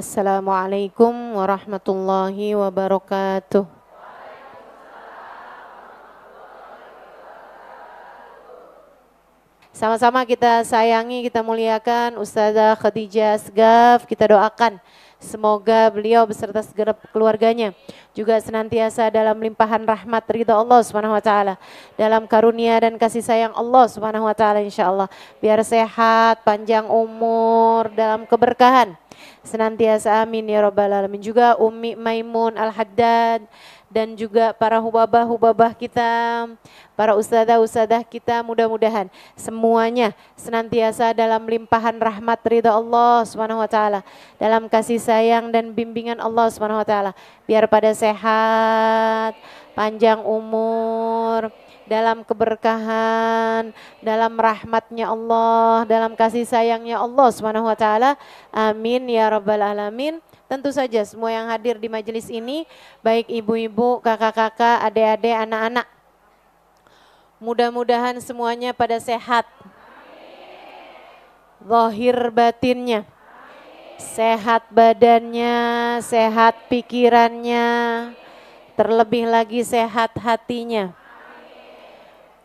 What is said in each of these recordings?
Assalamualaikum warahmatullahi wabarakatuh. Sama-sama kita sayangi, kita muliakan Ustazah Khadijah Asgaf. Kita doakan semoga beliau beserta segenap keluarganya juga senantiasa dalam limpahan rahmat ridha Allah Subhanahu wa taala, dalam karunia dan kasih sayang Allah Subhanahu wa taala insyaallah. Biar sehat, panjang umur, dalam keberkahan senantiasa, amin ya rabbal alamin. Juga Ummi Maimun Al-Haddad dan juga para hubabah-hubabah kita, para ustadzah-ustadzah kita, mudah-mudahan semuanya senantiasa dalam limpahan rahmat ridha Allah Subhanahu wa taala, dalam kasih sayang dan bimbingan Allah Subhanahu wa taala. Biar pada sehat, panjang umur, dalam keberkahan, dalam rahmatnya Allah, dalam kasih sayangnya Allah Subhanahu wa taala. Amin ya rabbal alamin. Tentu saja semua yang hadir di majelis ini, baik ibu-ibu, kakak-kakak, adik-adik, anak-anak, mudah-mudahan semuanya pada sehat. Zahir batinnya, sehat badannya, sehat pikirannya, terlebih lagi sehat hatinya.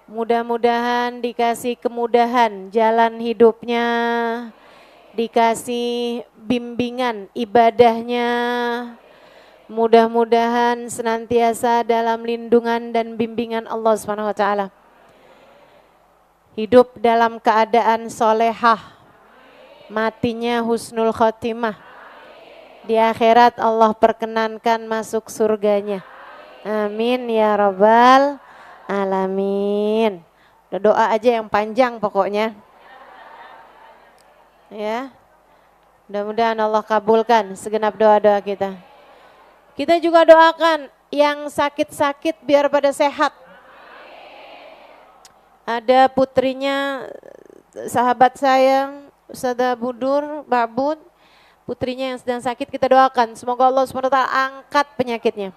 Mudah-mudahan dikasih kemudahan jalan hidupnya, dikasih bimbingan ibadahnya, mudah-mudahan senantiasa dalam lindungan dan bimbingan Allah Subhanahu wa taala. Hidup dalam keadaan solehah, matinya husnul khotimah. Di akhirat Allah perkenankan masuk surganya. Amin ya rabbal alamin. Doa aja yang panjang pokoknya. Ya, mudah-mudahan Allah kabulkan segenap doa-doa kita. Kita juga doakan yang sakit-sakit biar pada sehat. Ada putrinya sahabat saya, Ustazah Budur, Babud, putrinya yang sedang sakit, kita doakan semoga Allah SWT angkat penyakitnya.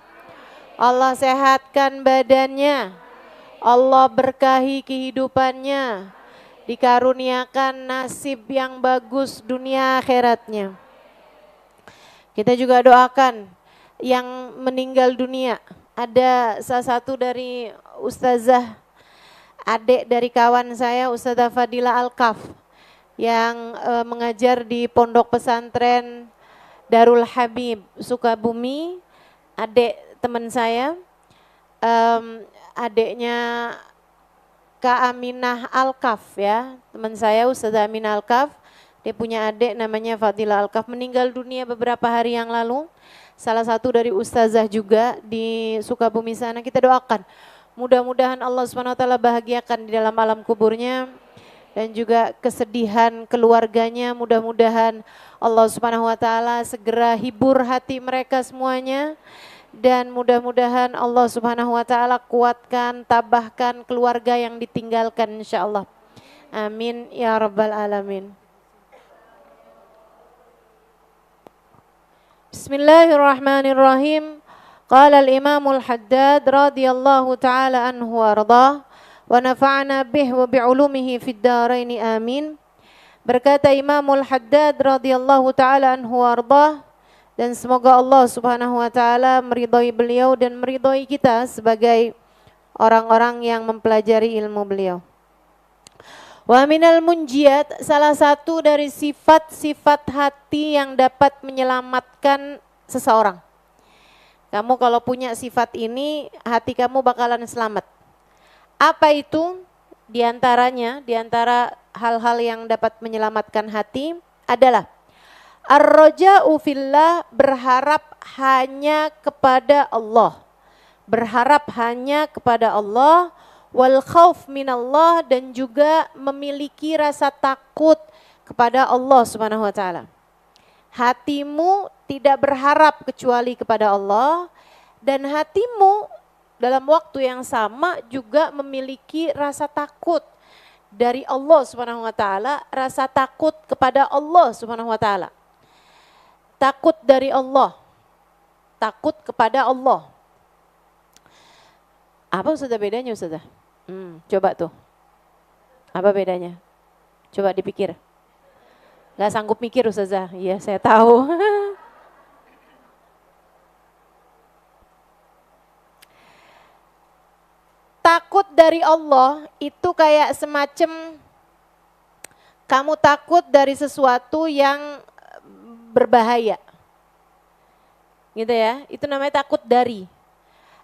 Allah sehatkan badannya, Allah berkahi kehidupannya, dikaruniakan nasib yang bagus dunia akhiratnya. Kita juga doakan yang meninggal dunia. Ada salah satu dari ustazah, adik dari kawan saya, Ustazah Fadila Al-Kaf, yang mengajar di Pondok Pesantren Darul Habib Sukabumi. Adik teman saya, adiknya Kak Aminah Al-Kaf ya, teman saya Ustazah Aminah Al-Kaf, dia punya adik namanya Fadila Al-Kaf, meninggal dunia beberapa hari yang lalu. Salah satu dari ustazah juga di Sukabumi sana. Kita doakan mudah-mudahan Allah SWT bahagiakan di dalam alam kuburnya, dan juga kesedihan keluarganya, mudah-mudahan Allah SWT segera hibur hati mereka semuanya. Dan mudah-mudahan Allah Subhanahu wa taala kuatkan, tabahkan keluarga yang ditinggalkan insyaallah. Amin ya rabbal alamin. Bismillahirrahmanirrahim. Qala al-Imam al-Haddad radhiyallahu taala anhu wa ardhah wa nafa'ana bih wa bi'ulumihi fid dharain amin. Berkata Imam al-Haddad radhiyallahu taala anhu wa ardhah, dan semoga Allah Subhanahu wa taala meridhai beliau dan meridhai kita sebagai orang-orang yang mempelajari ilmu beliau. Wa minal munjiat, salah satu dari sifat-sifat hati yang dapat menyelamatkan seseorang. Kamu kalau punya sifat ini, hati kamu bakalan selamat. Apa itu? Di antaranya, di antara hal-hal yang dapat menyelamatkan hati adalah ar-raja'u fillah, berharap hanya kepada Allah. Berharap hanya kepada Allah, wal khauf minallah, dan juga memiliki rasa takut kepada Allah Subhanahu wa taala. Hatimu tidak berharap kecuali kepada Allah, dan hatimu dalam waktu yang sama juga memiliki rasa takut dari Allah Subhanahu wa taala, rasa takut kepada Allah Subhanahu wa taala. Takut dari Allah, takut kepada Allah. Apa Ustazah bedanya Ustazah? Coba tuh, apa bedanya? Coba dipikir. Gak sanggup mikir Ustazah, iya saya tahu. dari Allah itu kayak semacam kamu takut dari sesuatu yang berbahaya. Gitu ya, itu namanya takut dari.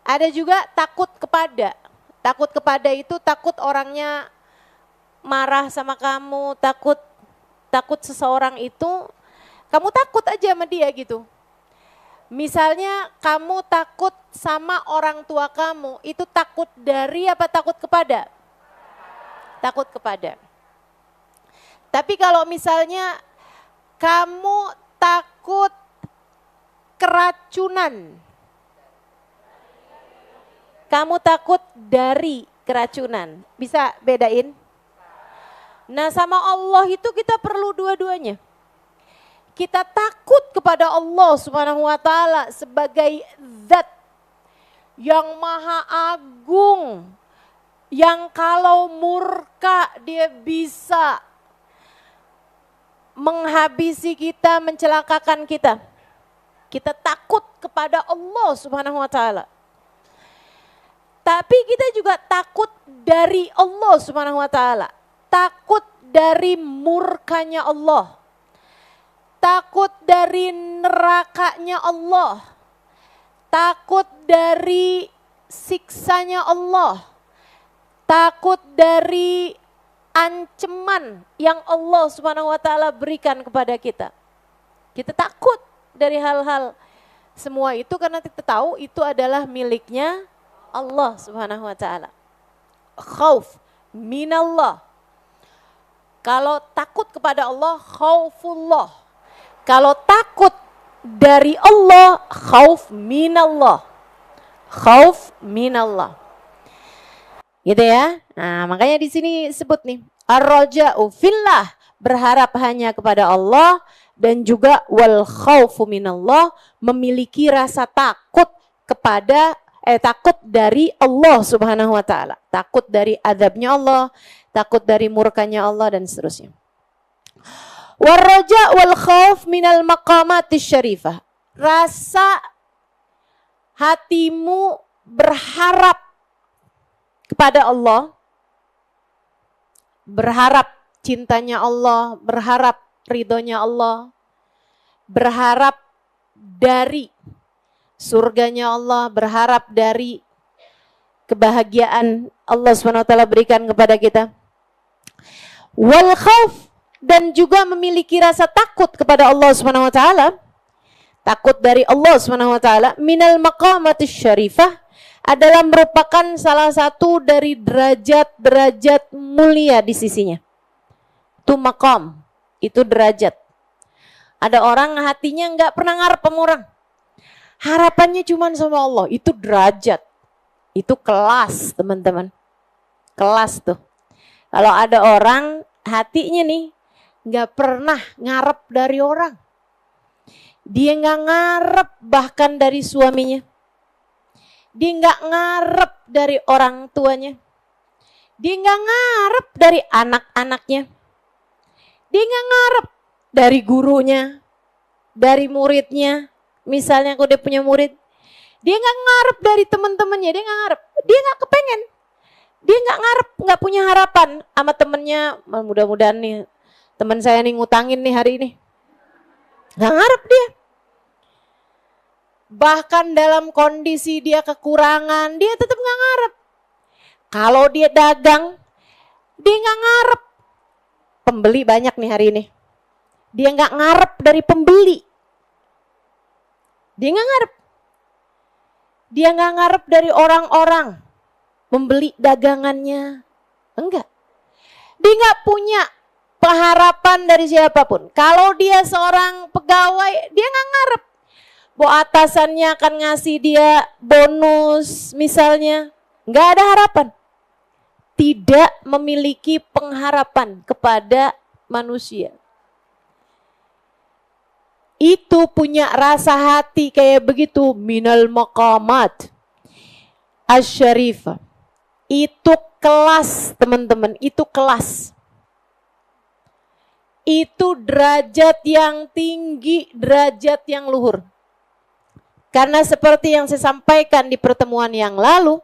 Ada juga takut kepada. Takut kepada itu takut orangnya marah sama kamu, takut seseorang itu, kamu takut aja sama dia gitu. Misalnya kamu takut sama orang tua kamu, itu takut dari apa takut kepada? Takut kepada. Tapi kalau misalnya kamu takut keracunan, kamu takut dari keracunan, bisa bedain? Nah sama Allah itu kita perlu dua-duanya. Kita takut kepada Allah Subhanahu wa taala sebagai zat yang maha agung, yang kalau murka dia bisa menghabisi kita, mencelakakan kita. Kita takut kepada Allah Subhanahu wa taala. Tapi kita juga takut dari Allah Subhanahu wa taala. Takut dari murkanya Allah. Takut dari nerakanya Allah. Takut dari siksanya Allah. Takut dari ancaman yang Allah Subhanahu wa taala berikan kepada kita. Kita takut dari hal-hal semua itu karena kita tahu itu adalah miliknya Allah Subhanahu wa taala. Khauf minallah. Kalau takut kepada Allah, khaufullah. Kalau takut dari Allah, khauf minallah. Khauf minallah. Gitu ya. Nah, makanya di sini sebut nih, ar-raja'u fillah, berharap hanya kepada Allah, dan juga wal khaufu minallah, memiliki rasa takut kepada takut dari Allah Subhanahu wa taala. Takut dari azabnya Allah, takut dari murkanya Allah dan seterusnya. War-raja' wal khauf minal maqamatis syarifah. Rasa hatimu berharap kepada Allah, berharap cintanya Allah, berharap ridhonya Allah, berharap dari surganya Allah, berharap dari kebahagiaan Allah SWT berikan kepada kita. Wal khauf, dan juga memiliki rasa takut kepada Allah SWT, takut dari Allah SWT, minal maqamatis syarifah, adalah merupakan salah satu dari derajat-derajat mulia di sisinya. Itu maqam, itu derajat. Ada orang hatinya enggak pernah ngarep sama orang. Harapannya cuma sama Allah, itu derajat. Itu kelas, teman-teman. Kelas tuh. Kalau ada orang hatinya nih enggak pernah ngarep dari orang. Dia enggak ngarep bahkan dari suaminya. Dia nggak ngarep dari orang tuanya. Dia nggak ngarep dari anak-anaknya. Dia nggak ngarep dari gurunya, dari muridnya. Misalnya kalau dia punya murid, dia nggak ngarep dari teman-temannya. Dia nggak ngarep. Dia nggak kepengen. Dia nggak ngarep, nggak punya harapan sama temennya. Mudah-mudahan nih teman saya nih ngutangin nih hari ini. Nggak ngarep dia. Bahkan dalam kondisi dia kekurangan, dia tetap nggak ngarep. Kalau dia dagang, dia nggak ngarep. Pembeli banyak nih hari ini. Dia nggak ngarep dari pembeli. Dia nggak ngarep. Dia nggak ngarep dari orang-orang membeli dagangannya. Enggak. Dia nggak punya pengharapan dari siapapun. Kalau dia seorang pegawai, dia nggak ngarep bahwa atasannya akan ngasih dia bonus misalnya. Nggak ada harapan. Tidak memiliki pengharapan kepada manusia. Itu punya rasa hati kayak begitu. Minal maqamat asyarifah. Itu kelas, teman-teman. Itu kelas. Itu derajat yang tinggi, derajat yang luhur. Karena seperti yang saya sampaikan di pertemuan yang lalu,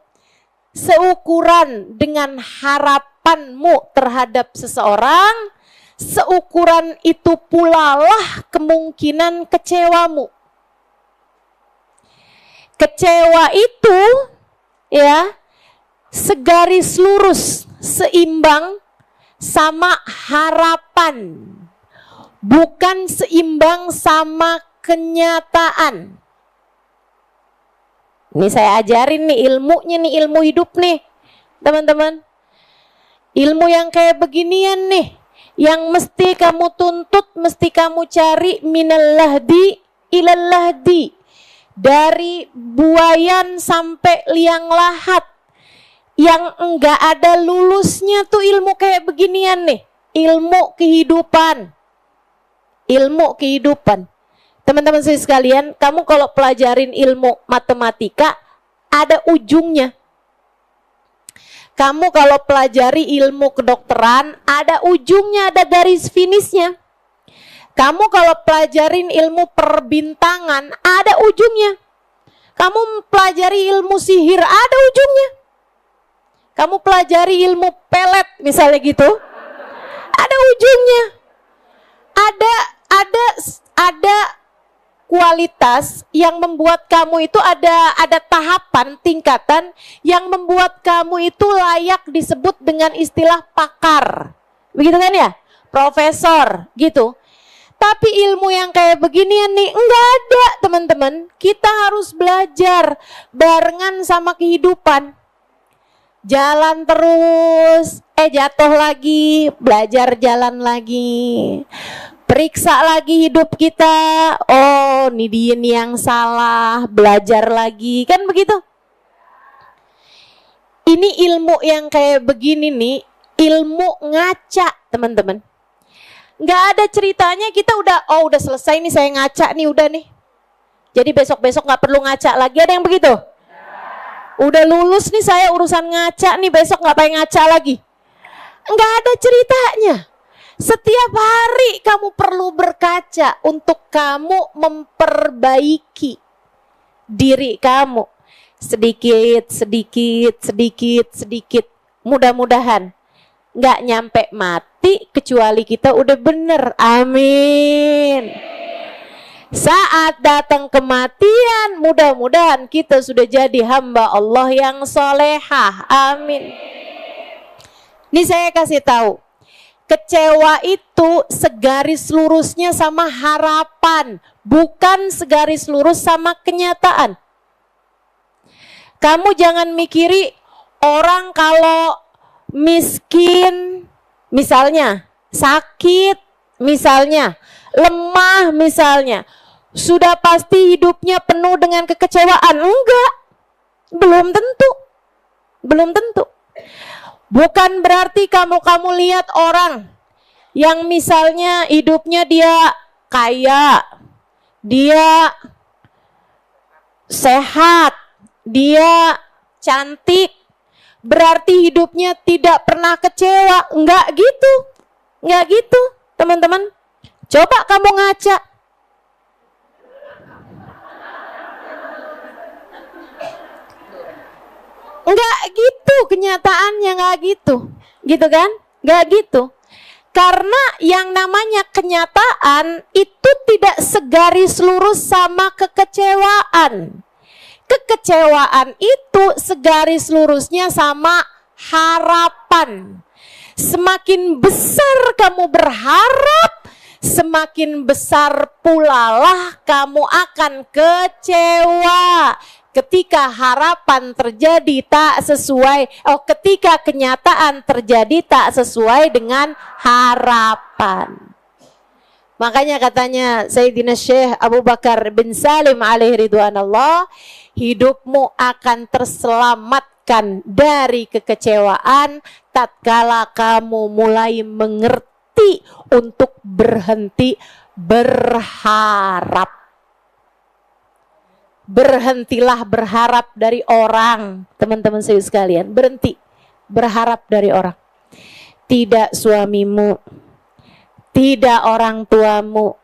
seukuran dengan harapanmu terhadap seseorang, seukuran itu pula lah kemungkinan kecewamu. Kecewa itu ya segaris lurus, seimbang sama harapan, bukan seimbang sama kenyataan. Ini saya ajarin nih ilmunya nih, ilmu hidup nih teman-teman. Ilmu yang kayak beginian nih, yang mesti kamu tuntut, mesti kamu cari minal lahdi ilal lahdi. Dari buayan sampai liang lahat. Yang enggak ada lulusnya tuh ilmu kayak beginian nih. Ilmu kehidupan. Ilmu kehidupan. Teman-teman saya sekalian, kamu kalau pelajarin ilmu matematika, ada ujungnya. Kamu kalau pelajari ilmu kedokteran, ada ujungnya, ada garis finishnya. Kamu kalau pelajarin ilmu perbintangan, ada ujungnya. Kamu pelajari ilmu sihir, ada ujungnya. Kamu pelajari ilmu pelet, misalnya gitu, ada ujungnya. Ada kualitas yang membuat kamu itu ada tahapan, tingkatan yang membuat kamu itu layak disebut dengan istilah pakar. Begitu kan ya? Profesor, gitu. Tapi ilmu yang kayak beginian nih enggak ada, teman-teman. Kita harus belajar barengan sama kehidupan. Jalan terus, jatuh lagi, belajar jalan lagi. Periksa lagi hidup kita. Oh, ini dia nih yang salah, belajar lagi. Kan begitu? Ini ilmu yang kayak begini nih, ilmu ngaca, teman-teman. Nggak ada ceritanya kita udah selesai nih, saya ngaca nih, udah nih. Jadi besok-besok nggak perlu ngaca lagi, ada yang begitu? Udah lulus nih saya urusan ngaca nih, besok nggak pengen ngaca lagi. Nggak ada ceritanya. Setiap hari kamu perlu berkaca untuk kamu memperbaiki diri kamu. Sedikit. Mudah-mudahan nggak nyampe mati kecuali kita udah bener. Amin. Saat datang kematian, mudah-mudahan kita sudah jadi hamba Allah yang solehah. Amin. Ini saya kasih tahu, kecewa itu segaris lurusnya sama harapan, bukan segaris lurus sama kenyataan. Kamu jangan mikiri orang kalau miskin, misalnya, sakit, misalnya, lemah, misalnya, sudah pasti hidupnya penuh dengan kekecewaan. Enggak, belum tentu. Bukan berarti kamu lihat orang yang misalnya hidupnya dia kaya, dia sehat, dia cantik, berarti hidupnya tidak pernah kecewa. Enggak gitu, teman-teman. Coba kamu ngaca. Enggak gitu kenyataannya, enggak gitu. Gitu kan? Enggak gitu. Karena yang namanya kenyataan itu tidak segaris lurus sama kekecewaan. Kekecewaan itu segaris lurusnya sama harapan. Semakin besar kamu berharap, semakin besar pula lah kamu akan kecewa. Ketika harapan terjadi tak sesuai, ketika kenyataan terjadi tak sesuai dengan harapan. Makanya katanya Sayyidina Syekh Abu Bakar bin Salim alaihi ridwanallah, hidupmu akan terselamatkan dari kekecewaan tatkala kamu mulai mengerti untuk berhenti berharap. Berhentilah berharap dari orang, teman-teman saya sekalian. Berhenti berharap dari orang. Tidak suamimu, tidak orang tuamu,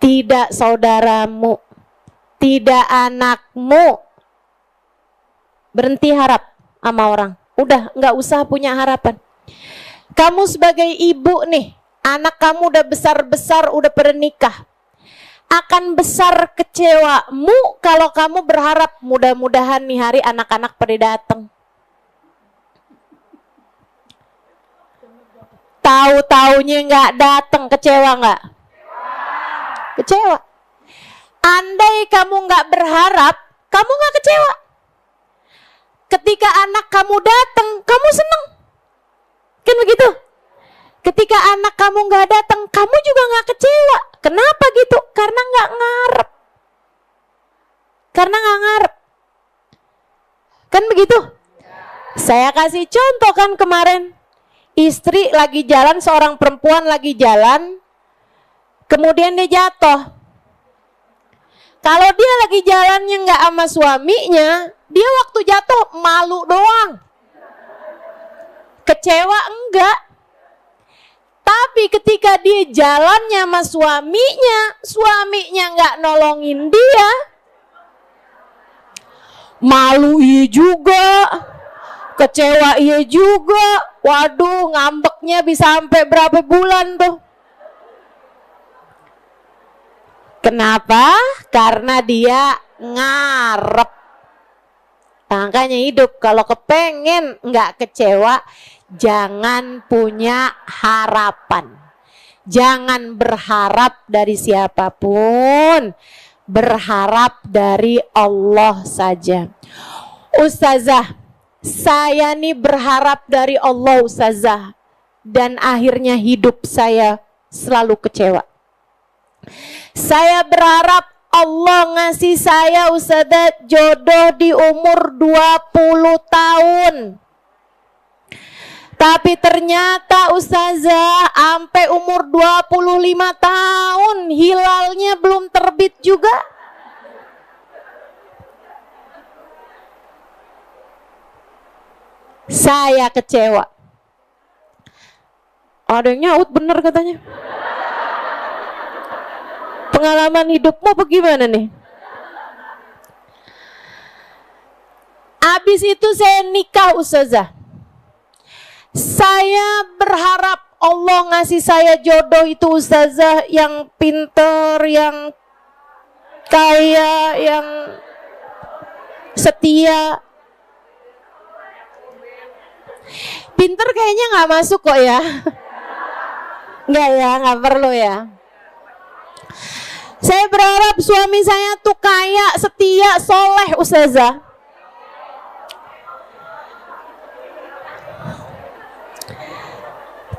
tidak saudaramu, tidak anakmu. Berhenti harap. sama orang. Udah nggak usah punya harapan. Kamu sebagai ibu nih, anak kamu udah besar-besar, udah pada nikah. Akan besar kecewamu kalau kamu berharap mudah-mudahan nih hari anak-anak pada datang. Tahu-taunya nggak datang, kecewa nggak? Kecewa. Andai kamu nggak berharap, kamu nggak kecewa. Ketika anak kamu datang, kamu seneng. Kan begitu? Ketika anak kamu nggak datang, kamu juga nggak kecewa. Kenapa gitu? Karena nggak ngarep. Karena nggak ngarep. Kan begitu? Saya kasih contoh kan kemarin. Istri lagi jalan, seorang perempuan lagi jalan, kemudian dia jatuh. Kalau dia lagi jalannya nggak sama suaminya, dia waktu jatuh malu doang. Kecewa enggak. Tapi ketika dia jalannya sama suaminya nggak nolongin dia, malu iya juga, kecewa iya juga. Waduh, ngambeknya bisa sampai berapa bulan tuh. Kenapa? Karena dia ngarep. Makanya hidup kalau kepengen nggak kecewa, jangan punya harapan. Jangan berharap dari siapapun, berharap dari Allah saja. Ustazah, saya nih berharap dari Allah Ustazah, dan akhirnya hidup saya selalu kecewa. Saya berharap Allah ngasih saya Ustazah jodoh di umur 20 tahun. Tapi ternyata Ustazah sampai umur 25 tahun hilalnya belum terbit juga. Saya kecewa. Ada yang nyaut bener katanya. Pengalaman hidupmu bagaimana nih? Habis itu saya nikah Ustazah. Saya berharap Allah ngasih saya jodoh itu Ustazah yang pinter, yang kaya, yang setia. Pinter kayaknya nggak masuk kok ya. Nggak ya, nggak perlu ya. Saya berharap suami saya tuh kaya, setia, soleh Ustazah.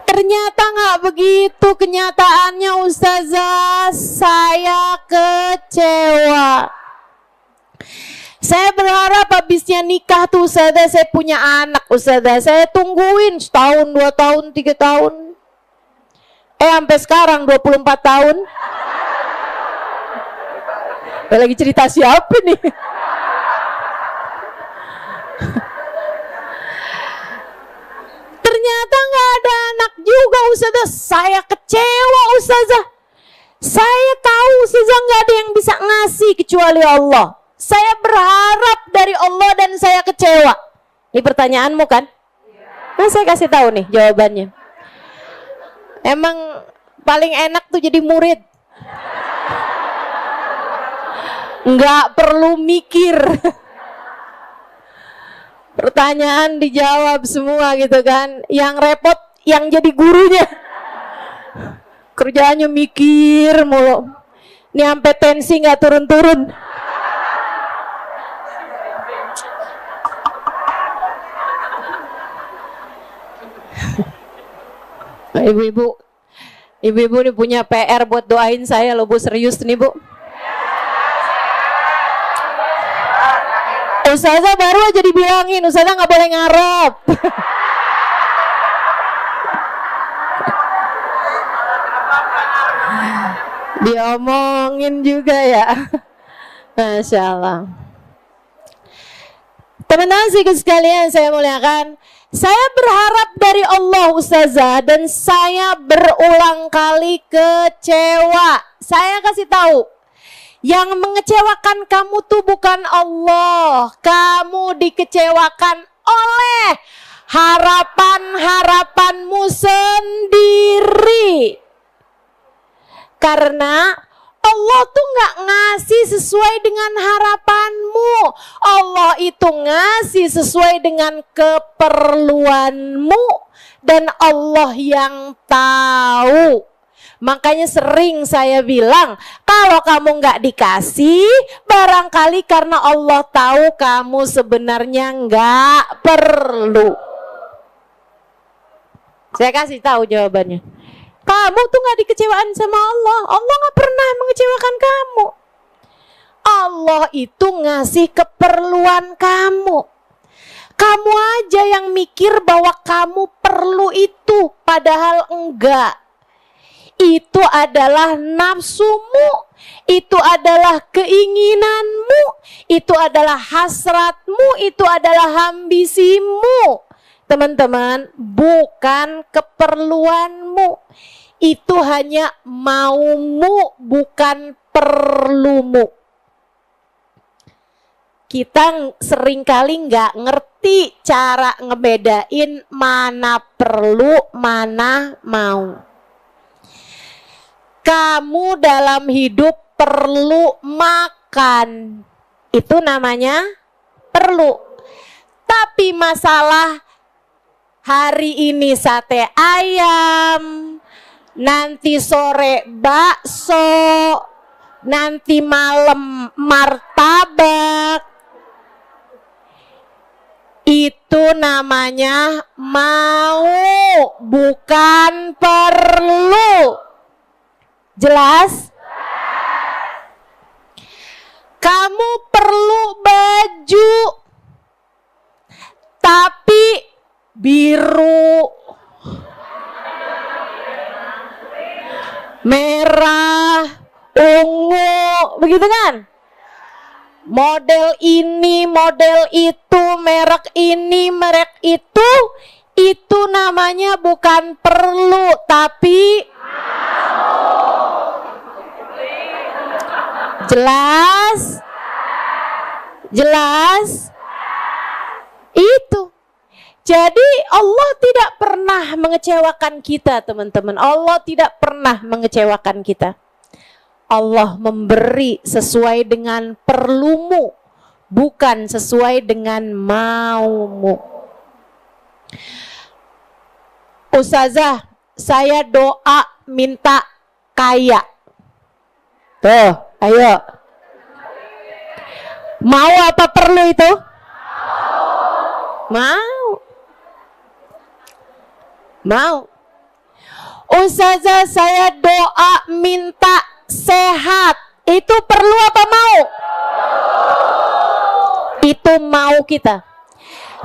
Ternyata nggak begitu kenyataannya Ustazah. Saya kecewa. Saya berharap habisnya nikah tuh Ustazah saya punya anak Ustazah. Saya tungguin setahun, 2 tahun, 3 tahun. Sampai sekarang 24 tahun. Lagi cerita siapa nih? Ternyata nggak ada anak juga Ustazah. Saya kecewa Ustazah. Saya tahu Ustazah nggak ada yang bisa ngasih kecuali Allah. Saya berharap dari Allah dan saya kecewa. Ini pertanyaanmu kan? Nah saya kasih tahu nih jawabannya. Emang paling enak tuh jadi murid. Nggak perlu mikir. Pertanyaan dijawab semua gitu kan. Yang repot yang jadi gurunya. Kerjaannya mikir mulu. Ini sampai tensi nggak turun-turun. Ibu-ibu nih punya PR buat doain saya loh Bu, serius nih Bu. Ustazah baru aja dibilangin, Ustazah nggak boleh ngarep. Diomongin juga ya. Masya Allah. Teman-teman sekalian saya muliakan, saya berharap dari Allah Ustazah dan saya berulang kali kecewa. Saya kasih tahu, yang mengecewakan kamu tuh bukan Allah. Kamu dikecewakan oleh harapan-harapanmu sendiri. Karena Allah tuh gak ngasih sesuai dengan harapanmu. Allah itu ngasih sesuai dengan keperluanmu. Dan Allah yang tahu. Makanya sering saya bilang, kalau kamu gak dikasih, barangkali karena Allah tahu kamu sebenarnya gak perlu. Saya kasih tahu jawabannya. Kamu tuh gak dikecewain sama Allah. Allah gak pernah mengecewakan kamu. Allah itu ngasih keperluan kamu. Kamu aja yang mikir bahwa kamu perlu itu, padahal enggak. Itu adalah nafsumu, itu adalah keinginanmu, itu adalah hasratmu, itu adalah ambisimu. Teman-teman, bukan keperluanmu. Itu hanya maumu, bukan perlumu. Kita seringkali nggak ngerti cara ngebedain mana perlu, mana mau. Kamu dalam hidup perlu makan. Itu namanya perlu. Tapi masalah hari ini sate ayam, nanti sore bakso, nanti malam martabak. Itu namanya mau, bukan perlu. Jelas? Kamu perlu baju, tapi biru, merah, ungu, begitu kan? Model ini, model itu, merek ini, merek itu namanya bukan perlu, tapi jelas? Jelas? Itu. Jadi Allah tidak pernah mengecewakan kita, teman-teman. Allah tidak pernah mengecewakan kita. Allah memberi sesuai dengan perlumu, bukan sesuai dengan maumu. Ustazah, saya doa minta kaya. Tuh, ayo. Mau apa perlu itu? Mau. Mau. Ustazah, saya doa minta sehat. Itu perlu apa mau? Itu mau kita.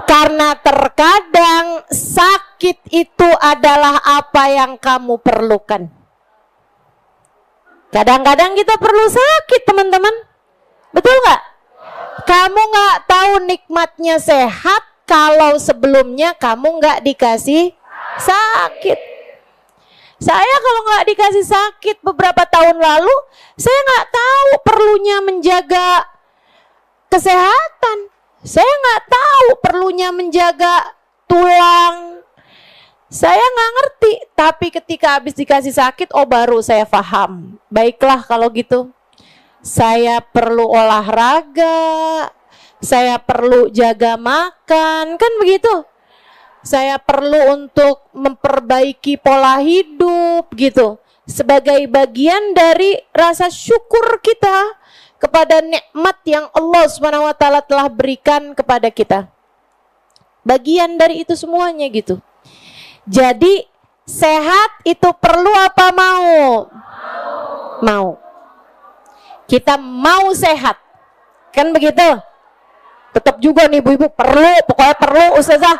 Karena terkadang sakit itu adalah apa yang kamu perlukan. Kadang-kadang kita perlu sakit, teman-teman. Betul nggak? Kamu nggak tahu nikmatnya sehat kalau sebelumnya kamu nggak dikasih sakit. Saya kalau nggak dikasih sakit beberapa tahun lalu, saya nggak tahu perlunya menjaga kesehatan. Saya nggak tahu perlunya menjaga tulang. Saya nggak ngerti. Tapi ketika habis dikasih sakit, oh baru saya paham. Baiklah kalau gitu. Saya perlu olahraga. Saya perlu jaga makan. Kan begitu. Saya perlu untuk memperbaiki pola hidup gitu. Sebagai bagian dari rasa syukur kita kepada nikmat yang Allah SWT telah berikan kepada kita. Bagian dari itu semuanya gitu. Jadi sehat itu perlu apa mau? Mau. Kita mau sehat. Kan begitu? Tetap juga nih ibu-ibu perlu, pokoknya perlu ustazah.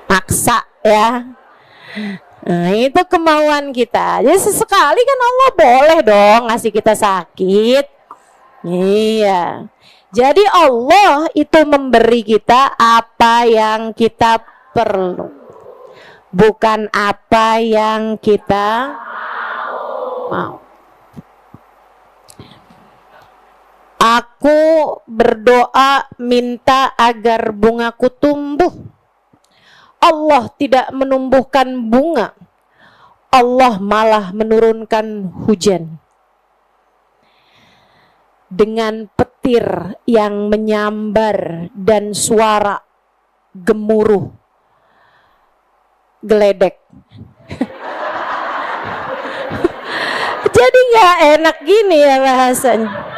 Maksa ya. Nah, itu kemauan kita. Jadi sesekali kan Allah boleh dong ngasih kita sakit. Iya. Jadi Allah itu memberi kita apa yang kita perlu. Bukan apa yang kita mau. Aku Aku berdoa minta agar bungaku tumbuh. Allah tidak menumbuhkan bunga. Allah malah menurunkan hujan. Dengan petir yang menyambar dan suara gemuruh geledek. Jadi nggak enak gini ya bahasanya.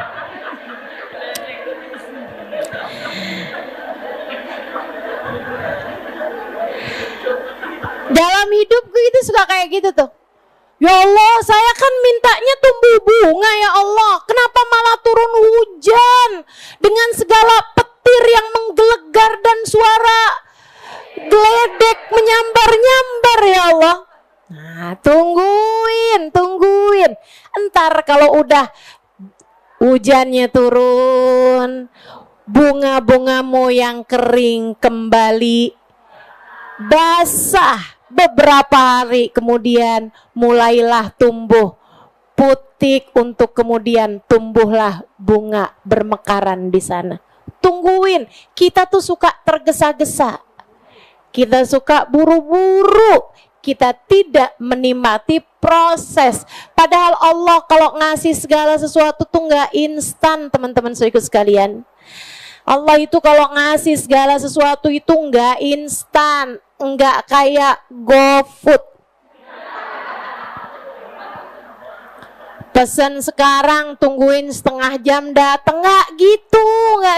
Dalam hidupku itu suka kayak gitu tuh. Ya Allah, saya kan mintanya tumbuh bunga ya Allah. Kenapa malah turun hujan dengan segala petir yang menggelegar dan suara geledek menyambar-nyambar ya Allah. Nah, tungguin. Entar kalau udah hujannya turun, bunga-bungamu yang kering kembali basah. Beberapa hari kemudian mulailah tumbuh putik untuk kemudian tumbuhlah bunga bermekaran di sana. Tungguin, kita tuh suka tergesa-gesa. Kita suka buru-buru. Kita tidak menikmati proses. Padahal Allah kalau ngasih segala sesuatu tuh nggak instan, teman-teman saudaraku sekalian. Allah itu kalau ngasih segala sesuatu itu nggak instan, nggak kayak GoFood. Pesan sekarang tungguin setengah jam datang, nggak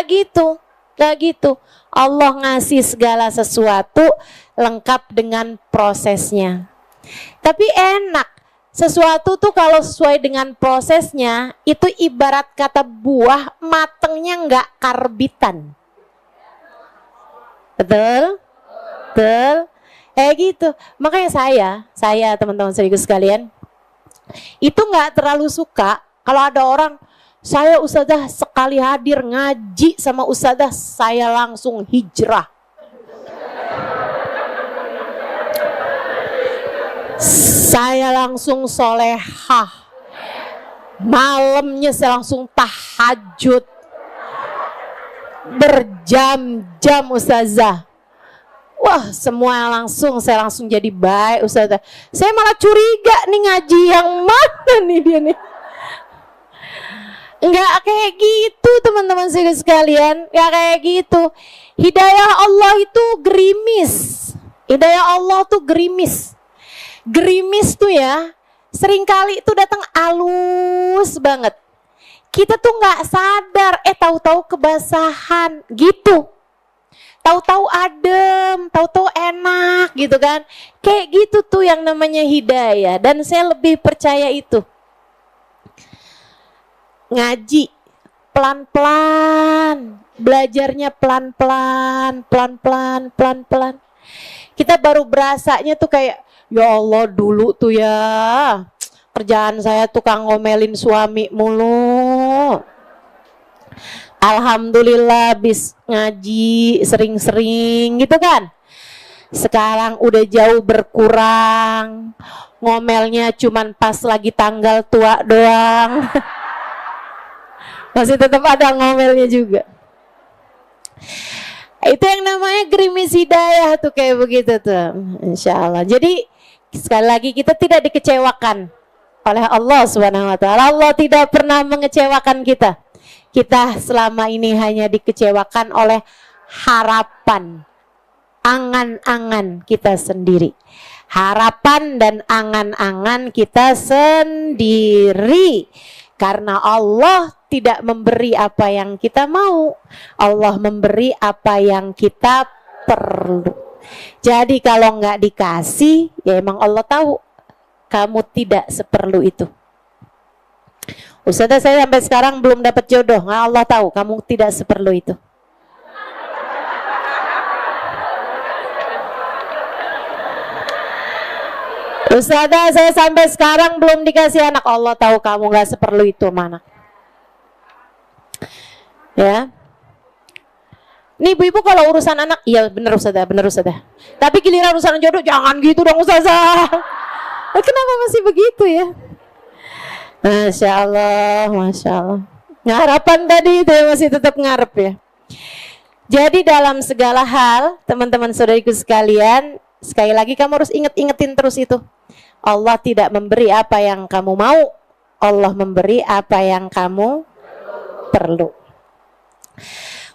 gitu. Allah ngasih segala sesuatu lengkap dengan prosesnya. Tapi enak. Sesuatu tuh kalau sesuai dengan prosesnya, itu ibarat kata buah matengnya nggak karbitan. Betul? Kayak gitu. Makanya saya teman-teman saudaraku sekalian, itu nggak terlalu suka kalau ada orang, saya ustazah sekali hadir ngaji sama ustazah, saya langsung hijrah. Saya langsung solehah. Malamnya saya langsung tahajud. Berjam-jam ustazah. Wah, saya langsung jadi baik ustazah. Saya malah curiga nih ngaji yang mana nih dia nih. Enggak kayak gitu teman-teman sekalian. Enggak kayak gitu. Hidayah Allah itu gerimis. Gerimis tuh ya, seringkali itu datang halus banget. Kita tuh nggak sadar, tahu-tahu kebasahan gitu. Tahu-tahu adem, tahu-tahu enak gitu kan. Kayak gitu tuh yang namanya hidayah. Dan saya lebih percaya itu. Ngaji pelan-pelan, belajarnya pelan-pelan. Kita baru berasanya tuh kayak, ya Allah dulu tuh ya, kerjaan saya tukang ngomelin suami mulu. Alhamdulillah bis ngaji sering-sering gitu kan. Sekarang udah jauh berkurang. Ngomelnya cuman pas lagi tanggal tua doang. Masih tetap ada ngomelnya juga. Itu yang namanya gerimis hidayah tuh kayak begitu tuh. Insya Allah. Jadi sekali lagi kita tidak dikecewakan oleh Allah Subhanahu wa taala. Allah tidak pernah mengecewakan kita. Kita selama ini hanya dikecewakan oleh harapan, angan-angan kita sendiri. Harapan dan angan-angan kita sendiri. Karena Allah tidak memberi apa yang kita mau. Allah memberi apa yang kita perlu. Jadi kalau nggak dikasih, ya emang Allah tahu kamu tidak seperlu itu. Ustazah, saya sampai sekarang belum dapat jodoh. Nah, Allah tahu kamu tidak seperlu itu. Ustazah, saya sampai sekarang belum dikasih anak. Allah tahu kamu nggak seperlu itu, mana? Ya. Nih ibu-ibu kalau urusan anak, iya bener Ustazah. Tapi giliran urusan jodoh, jangan gitu dong Ustazah. Kenapa masih begitu ya? Masya Allah. Harapan tadi itu masih tetap ngarep ya. Jadi dalam segala hal, teman-teman saudariku sekalian, sekali lagi kamu harus ingetin terus itu. Allah tidak memberi apa yang kamu mau, Allah memberi apa yang kamu perlu.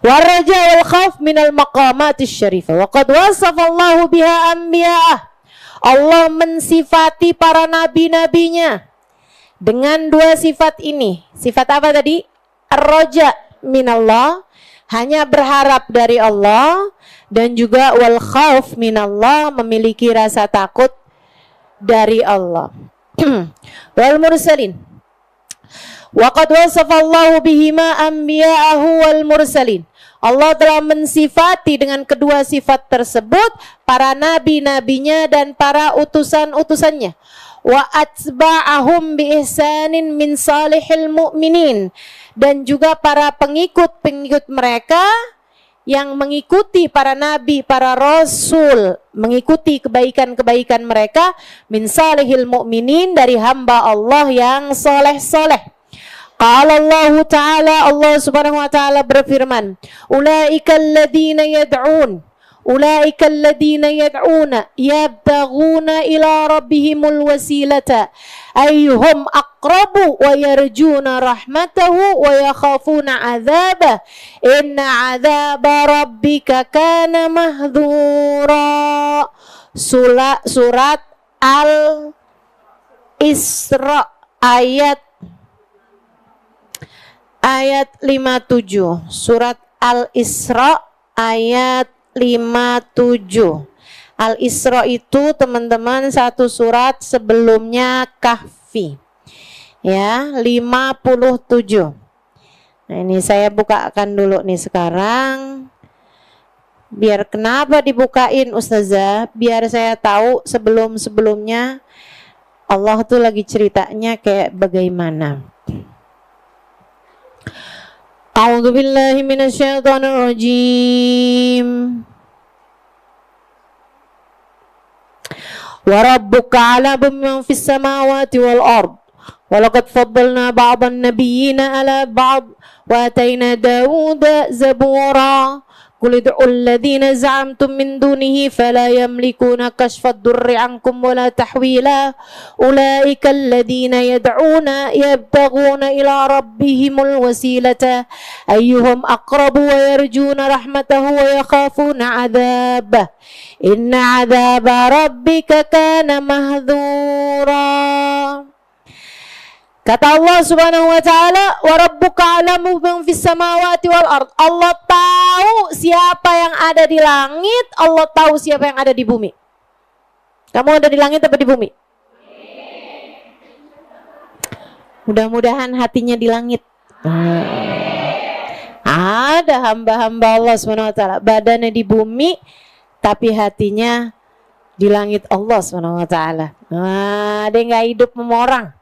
Waraja wal khauf minal maqamatis syarifah. Wa qad wasafallahu biha anbiya'ah. Allah mensifati para nabi-nabinya dengan dua sifat ini. Sifat apa tadi? Ar-raja minallah, hanya berharap dari Allah, dan juga wal khauf minallah, memiliki rasa takut dari Allah. Wal mursalin. Wa qad wasafallahu bihima anbiya'ahu wal mursalin. Allah telah mensifati dengan kedua sifat tersebut para nabi-nabinya dan para utusan-utusannya. Wa atba'ahum bi ihsanin min salihil mu'minin, dan juga para pengikut-pengikut mereka yang mengikuti para nabi, para rasul, mengikuti kebaikan-kebaikan mereka, min salihil mu'minin, dari hamba Allah yang soleh-soleh. Qala Allah Ta'ala, Allah Subhanahu wa Ta'ala berfirman, ulaika alladhina yad'un yabtaghuna ila rabbihimul wasilata ayyuhum aqrabu wa yarjuna rahmatahu wa yakhafuna 'adzabah inna 'adzaba rabbika kana mahdhura. Surat Al-Isra ayat 57. Surat Al-Isra ayat 57. Al-Isra itu teman-teman satu surat sebelumnya Kahfi. Ya, 57. Nah, ini saya bukakan dulu nih sekarang. Biar kenapa dibukain Ustazah? Biar saya tahu sebelum-sebelumnya Allah tuh lagi ceritanya kayak bagaimana. A'udzu billahi minasyaitonir rajim. Wa rabbuka 'ala man fis samawati wal ard. Wa laqad faddalna ba'dhan nabiyyina 'ala ba'd wa atayna Dawuda zabura. Qul ud'u alladhina za'amtum min dunihi fala yamlikuna kashfa ad-durri 'ankum wala tahwila. Ulaika alladhina yad'una yabtaghuna ila rabbihimul wasilata ayyuhum aqrabu wa yarjuna rahmatahu wa yakhafuna 'adzabah inna 'adzaba rabbika kana mahdhura. Kata Allah Subhanahu wa Ta'ala, wa rabbuka 'alamu man fis samawati wal ard. Allah tahu siapa yang ada di langit, Allah tahu siapa yang ada di bumi. Kamu ada di langit atau di bumi? Mudah-mudahan hatinya di langit. Ada hamba-hamba Allah Subhanahu wa Ta'ala, badannya di bumi tapi hatinya di langit Allah Subhanahu wa Ta'ala. Dia enggak hidup sama orang.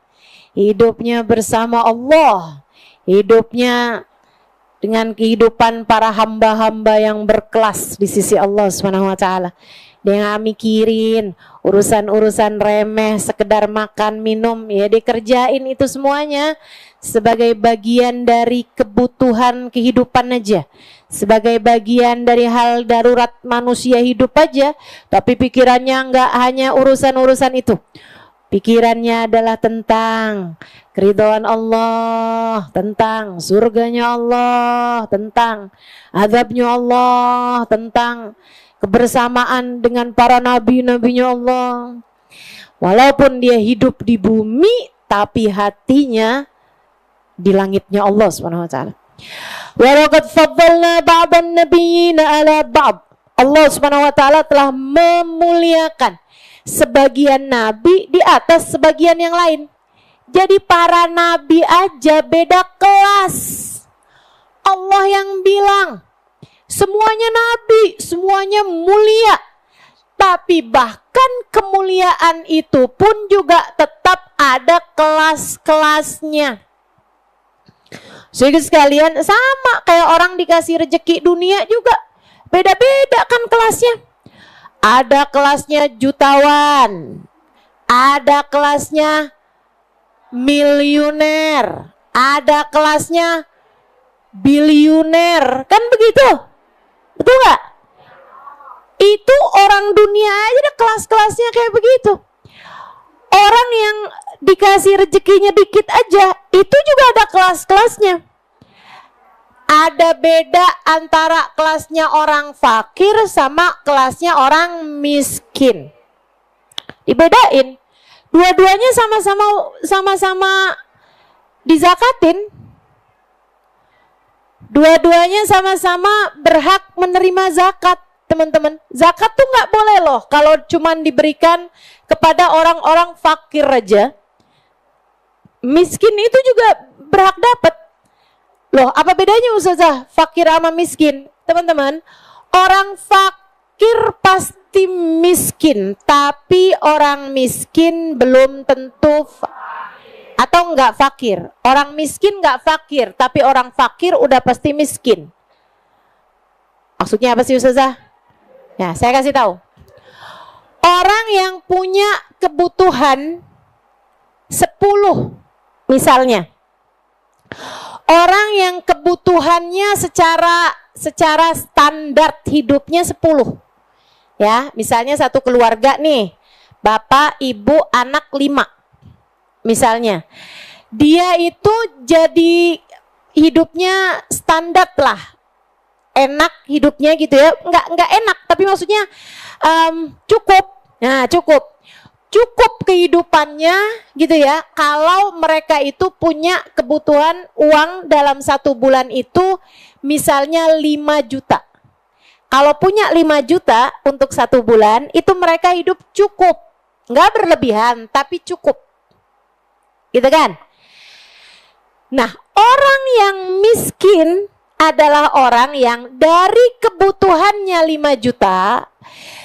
Hidupnya bersama Allah, hidupnya dengan kehidupan para hamba-hamba yang berkelas di sisi Allah Subhanahu wa Ta'ala. Dia nggak mikirin urusan-urusan remeh, sekedar makan minum, ya dikerjain itu semuanya sebagai bagian dari kebutuhan kehidupan aja, sebagai bagian dari hal darurat manusia hidup aja. Tapi pikirannya nggak hanya urusan-urusan itu. Pikirannya adalah tentang keridhaan Allah, tentang surganya Allah, tentang azabnya Allah, tentang kebersamaan dengan para nabi-nabinya Allah. Walaupun dia hidup di bumi, tapi hatinya di langitnya Allah Subhanahu wa Ta'ala. Wa laqad faddalna ba'dhan nabiyyina 'ala ba'd. Allah Subhanahu wa Ta'ala telah memuliakan sebagian nabi di atas sebagian yang lain. Jadi para nabi aja beda kelas. Allah yang bilang semuanya nabi, semuanya mulia. Tapi bahkan kemuliaan itu pun juga tetap ada kelas-kelasnya. Sehingga sekalian sama kayak orang dikasih rezeki dunia juga. Beda-beda kan kelasnya. Ada kelasnya jutawan, ada kelasnya miliuner, ada kelasnya biliuner, kan begitu? Betul nggak? Itu orang dunia aja deh kelas-kelasnya kayak begitu. Orang yang dikasih rezekinya dikit aja, itu juga ada kelas-kelasnya. Ada beda antara kelasnya orang fakir sama kelasnya orang miskin. Dibedain. Dua-duanya sama-sama dizakatin. Dua-duanya sama-sama berhak menerima zakat, teman-teman. Zakat tuh nggak boleh loh kalau cuman diberikan kepada orang-orang fakir aja. Miskin itu juga berhak dapat. Loh, apa bedanya Ustazah fakir sama miskin? Teman-teman, orang fakir pasti miskin, tapi orang miskin belum tentu atau enggak fakir. Orang miskin enggak fakir, tapi orang fakir udah pasti miskin. Maksudnya apa sih Ustazah? Ya, saya kasih tahu. Orang yang punya kebutuhan 10 misalnya. Orang yang kebutuhannya secara standar hidupnya 10. Ya, misalnya satu keluarga nih, bapak, ibu, anak 5. Misalnya. Dia itu jadi hidupnya standar lah. Enak hidupnya gitu ya. Enggak enak, tapi maksudnya cukup. Nah, cukup kehidupannya gitu ya. Kalau mereka itu punya kebutuhan uang dalam 1 bulan itu misalnya 5 juta. Kalau punya 5 juta untuk 1 bulan itu mereka hidup cukup. Nggak berlebihan tapi cukup. Gitu kan? Nah, orang yang miskin adalah orang yang dari kebutuhannya 5 juta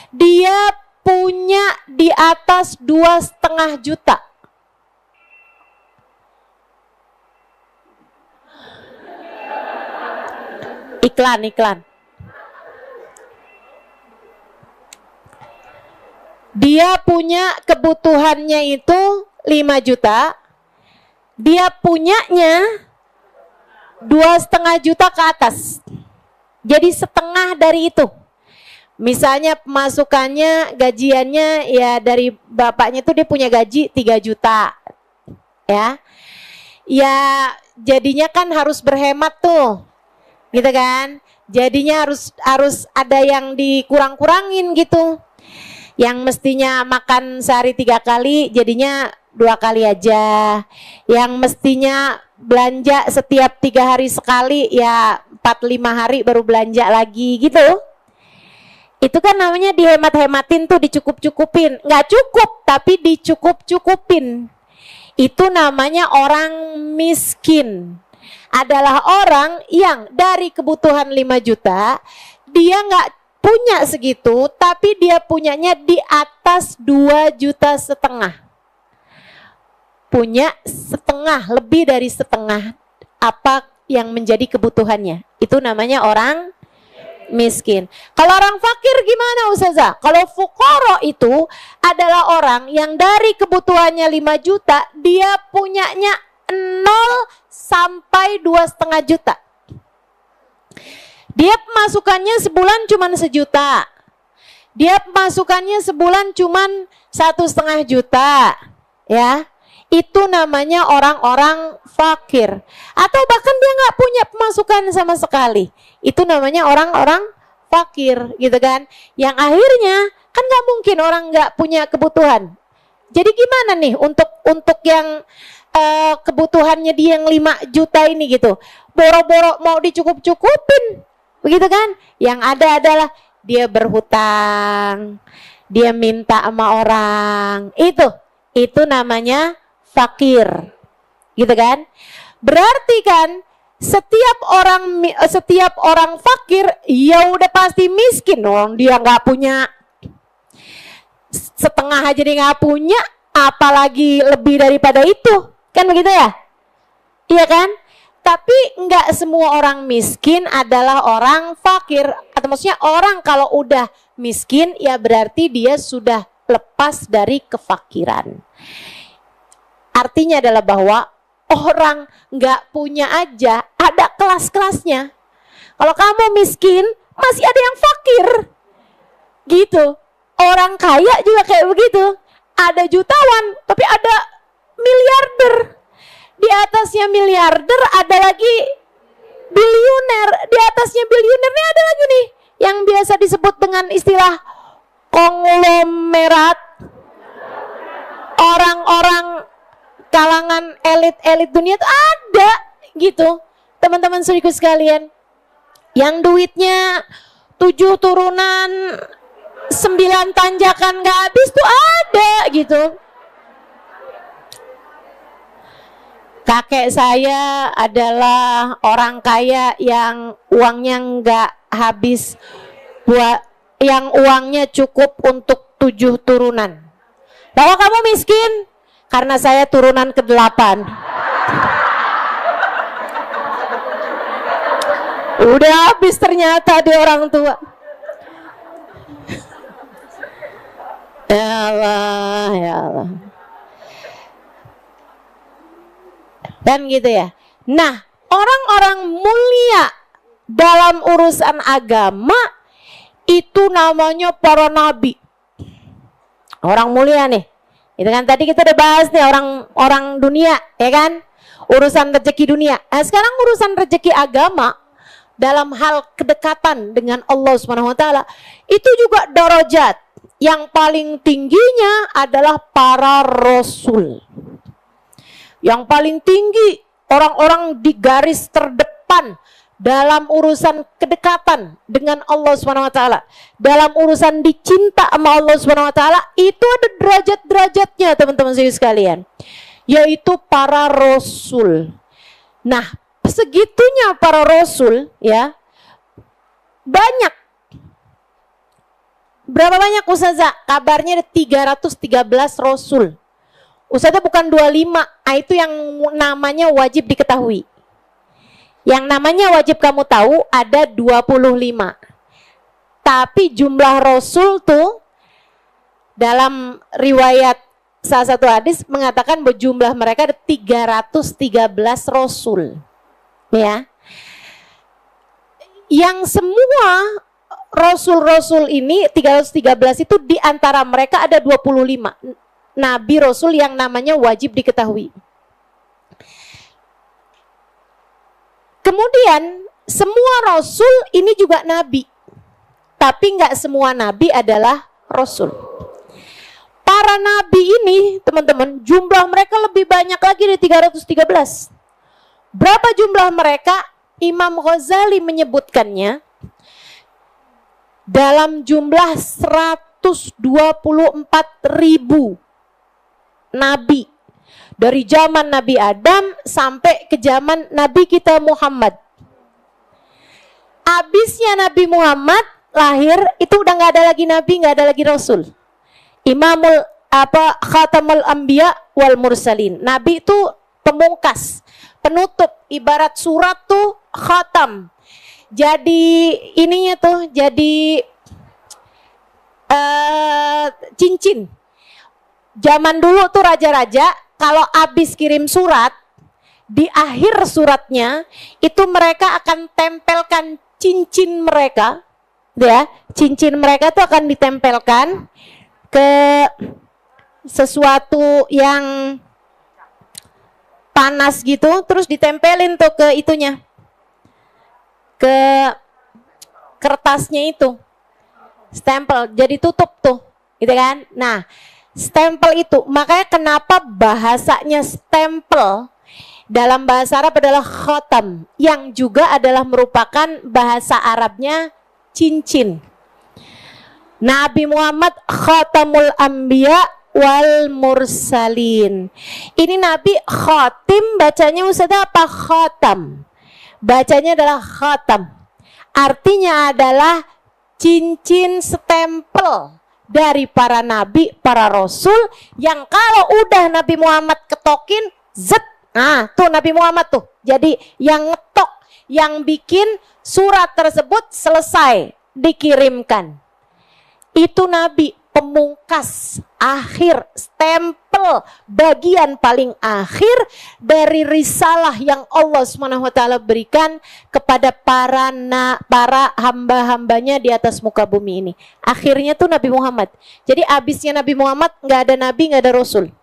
dia punya di atas 2,5 juta. Iklan. Dia punya kebutuhannya itu 5 juta. Dia punyanya 2,5 juta ke atas. Jadi setengah dari itu. Misalnya pemasukannya, gajiannya ya dari bapaknya tuh dia punya gaji 3 juta. Ya. Ya jadinya kan harus berhemat tuh. Gitu kan? Jadinya harus ada yang dikurang-kurangin gitu. Yang mestinya makan sehari 3 kali jadinya 2 kali aja. Yang mestinya belanja setiap 3 hari sekali ya 4-5 hari baru belanja lagi gitu. Itu kan namanya dihemat-hematin tuh, dicukup-cukupin. Nggak cukup, tapi dicukup-cukupin. Itu namanya orang miskin. Adalah orang yang dari kebutuhan 5 juta, dia nggak punya segitu, tapi dia punyanya di atas 2,5 juta. Punya setengah, lebih dari setengah apa yang menjadi kebutuhannya. Itu namanya orang miskin. Kalau orang fakir gimana Ustazah? Kalau fuqara itu adalah orang yang dari kebutuhannya 5 juta, dia punyanya 0 sampai 2,5 juta. Dia pemasukannya sebulan cuma 1 juta. Dia pemasukannya sebulan cuma 1,5 juta. Ya. Itu namanya orang-orang fakir. Atau bahkan dia nggak punya pemasukan sama sekali. Itu namanya orang-orang fakir, gitu kan? Yang akhirnya kan nggak mungkin orang nggak punya kebutuhan. Jadi gimana nih untuk yang kebutuhannya dia yang 5 juta ini gitu? Boro-boro mau dicukup-cukupin, begitu kan? Yang ada adalah dia berhutang, dia minta sama orang. Itu namanya fakir, gitu kan? Berarti kan setiap orang fakir ya udah pasti miskin dong. Dia nggak punya setengah aja, dia nggak punya, apalagi lebih daripada itu, kan begitu ya? Iya kan? Tapi nggak semua orang miskin adalah orang fakir. Atau maksudnya orang kalau udah miskin ya berarti dia sudah lepas dari kefakiran. Artinya adalah bahwa orang nggak punya aja ada ada kelas-kelasnya. Kalau kamu miskin, masih ada yang fakir. Gitu. Orang kaya juga kayak begitu. Ada jutawan, tapi ada miliarder. Di atasnya miliarder ada lagi bilioner. Di atasnya bilionernya ada lagi nih, yang biasa disebut dengan istilah konglomerat. Orang-orang kalangan elit-elit dunia itu ada gitu. Teman-teman saudaraku sekalian, yang duitnya 7 turunan 9 tanjakan gak habis tuh ada gitu. Kakek saya adalah orang kaya yang uangnya nggak habis, buat yang uangnya cukup untuk 7 turunan. Bahwa kamu miskin karena saya turunan ke-8. Udah habis ternyata di orang tua. Ya Allah, ya Allah. Dan gitu ya. Nah, orang-orang mulia dalam urusan agama itu namanya para nabi. Orang mulia nih. Itu kan tadi kita udah bahas nih orang dunia, ya kan? Urusan rezeki dunia. Nah, sekarang urusan rezeki agama dalam hal kedekatan dengan Allah Subhanahu wa taala itu juga darajat. Yang paling tingginya adalah para rasul. Yang paling tinggi, orang-orang di garis terdepan dalam urusan kedekatan dengan Allah Subhanahu wa taala, dalam urusan dicinta sama Allah Subhanahu wa taala, itu ada derajat-derajatnya teman-teman sekalian, yaitu para rasul. Nah, segitunya para rasul ya, banyak. Berapa banyak Ustazah? Kabarnya ada 313 rasul. Ustazah bukan 25, itu yang namanya wajib diketahui. Yang namanya wajib kamu tahu ada 25. Tapi jumlah rasul tuh dalam riwayat salah satu hadis mengatakan bahwa jumlah mereka ada 313 rasul. Ya. Yang semua rasul-rasul ini 313 itu di antara mereka ada 25 nabi rasul yang namanya wajib diketahui. Kemudian semua rasul ini juga nabi. Tapi nggak semua nabi adalah rasul. Para nabi ini, teman-teman, jumlah mereka lebih banyak lagi dari 313. Berapa jumlah mereka? Imam Ghazali menyebutkannya dalam jumlah 124.000 nabi. Dari zaman Nabi Adam sampai ke zaman Nabi kita Muhammad. Habisnya Nabi Muhammad lahir, itu udah nggak ada lagi nabi, nggak ada lagi rasul. Khatamul Anbiya wal Mursalin. Nabi itu pemungkas, penutup, ibarat surat tuh khatam. Jadi ininya tuh jadi cincin. Zaman dulu tuh raja-raja kalau habis kirim surat, di akhir suratnya itu mereka akan tempelkan cincin mereka, ya. Cincin mereka tuh akan ditempelkan ke sesuatu yang panas gitu, terus ditempelin tuh ke itunya, ke kertasnya itu, stempel, jadi tutup tuh, gitu kan. Nah, stempel itu, makanya kenapa bahasanya stempel dalam bahasa Arab adalah khatam, yang juga adalah merupakan bahasa Arabnya cincin. Nabi Muhammad khatamul anbiya wal mursalin. Ini Nabi khatim, bacanya Ustazah apa? Khatam. Bacanya adalah khatam. Artinya adalah cincin stempel dari para nabi, para rasul, yang kalau udah Nabi Muhammad ketokin, zet, nah tuh Nabi Muhammad tuh jadi yang ngetok, yang bikin surat tersebut selesai dikirimkan. Itu nabi, pemungkas, akhir, stempel, bagian paling akhir dari risalah yang Allah SWT berikan kepada para hamba-hambanya di atas muka bumi ini. Akhirnya tuh Nabi Muhammad. Jadi abisnya Nabi Muhammad nggak ada nabi, nggak ada rasul.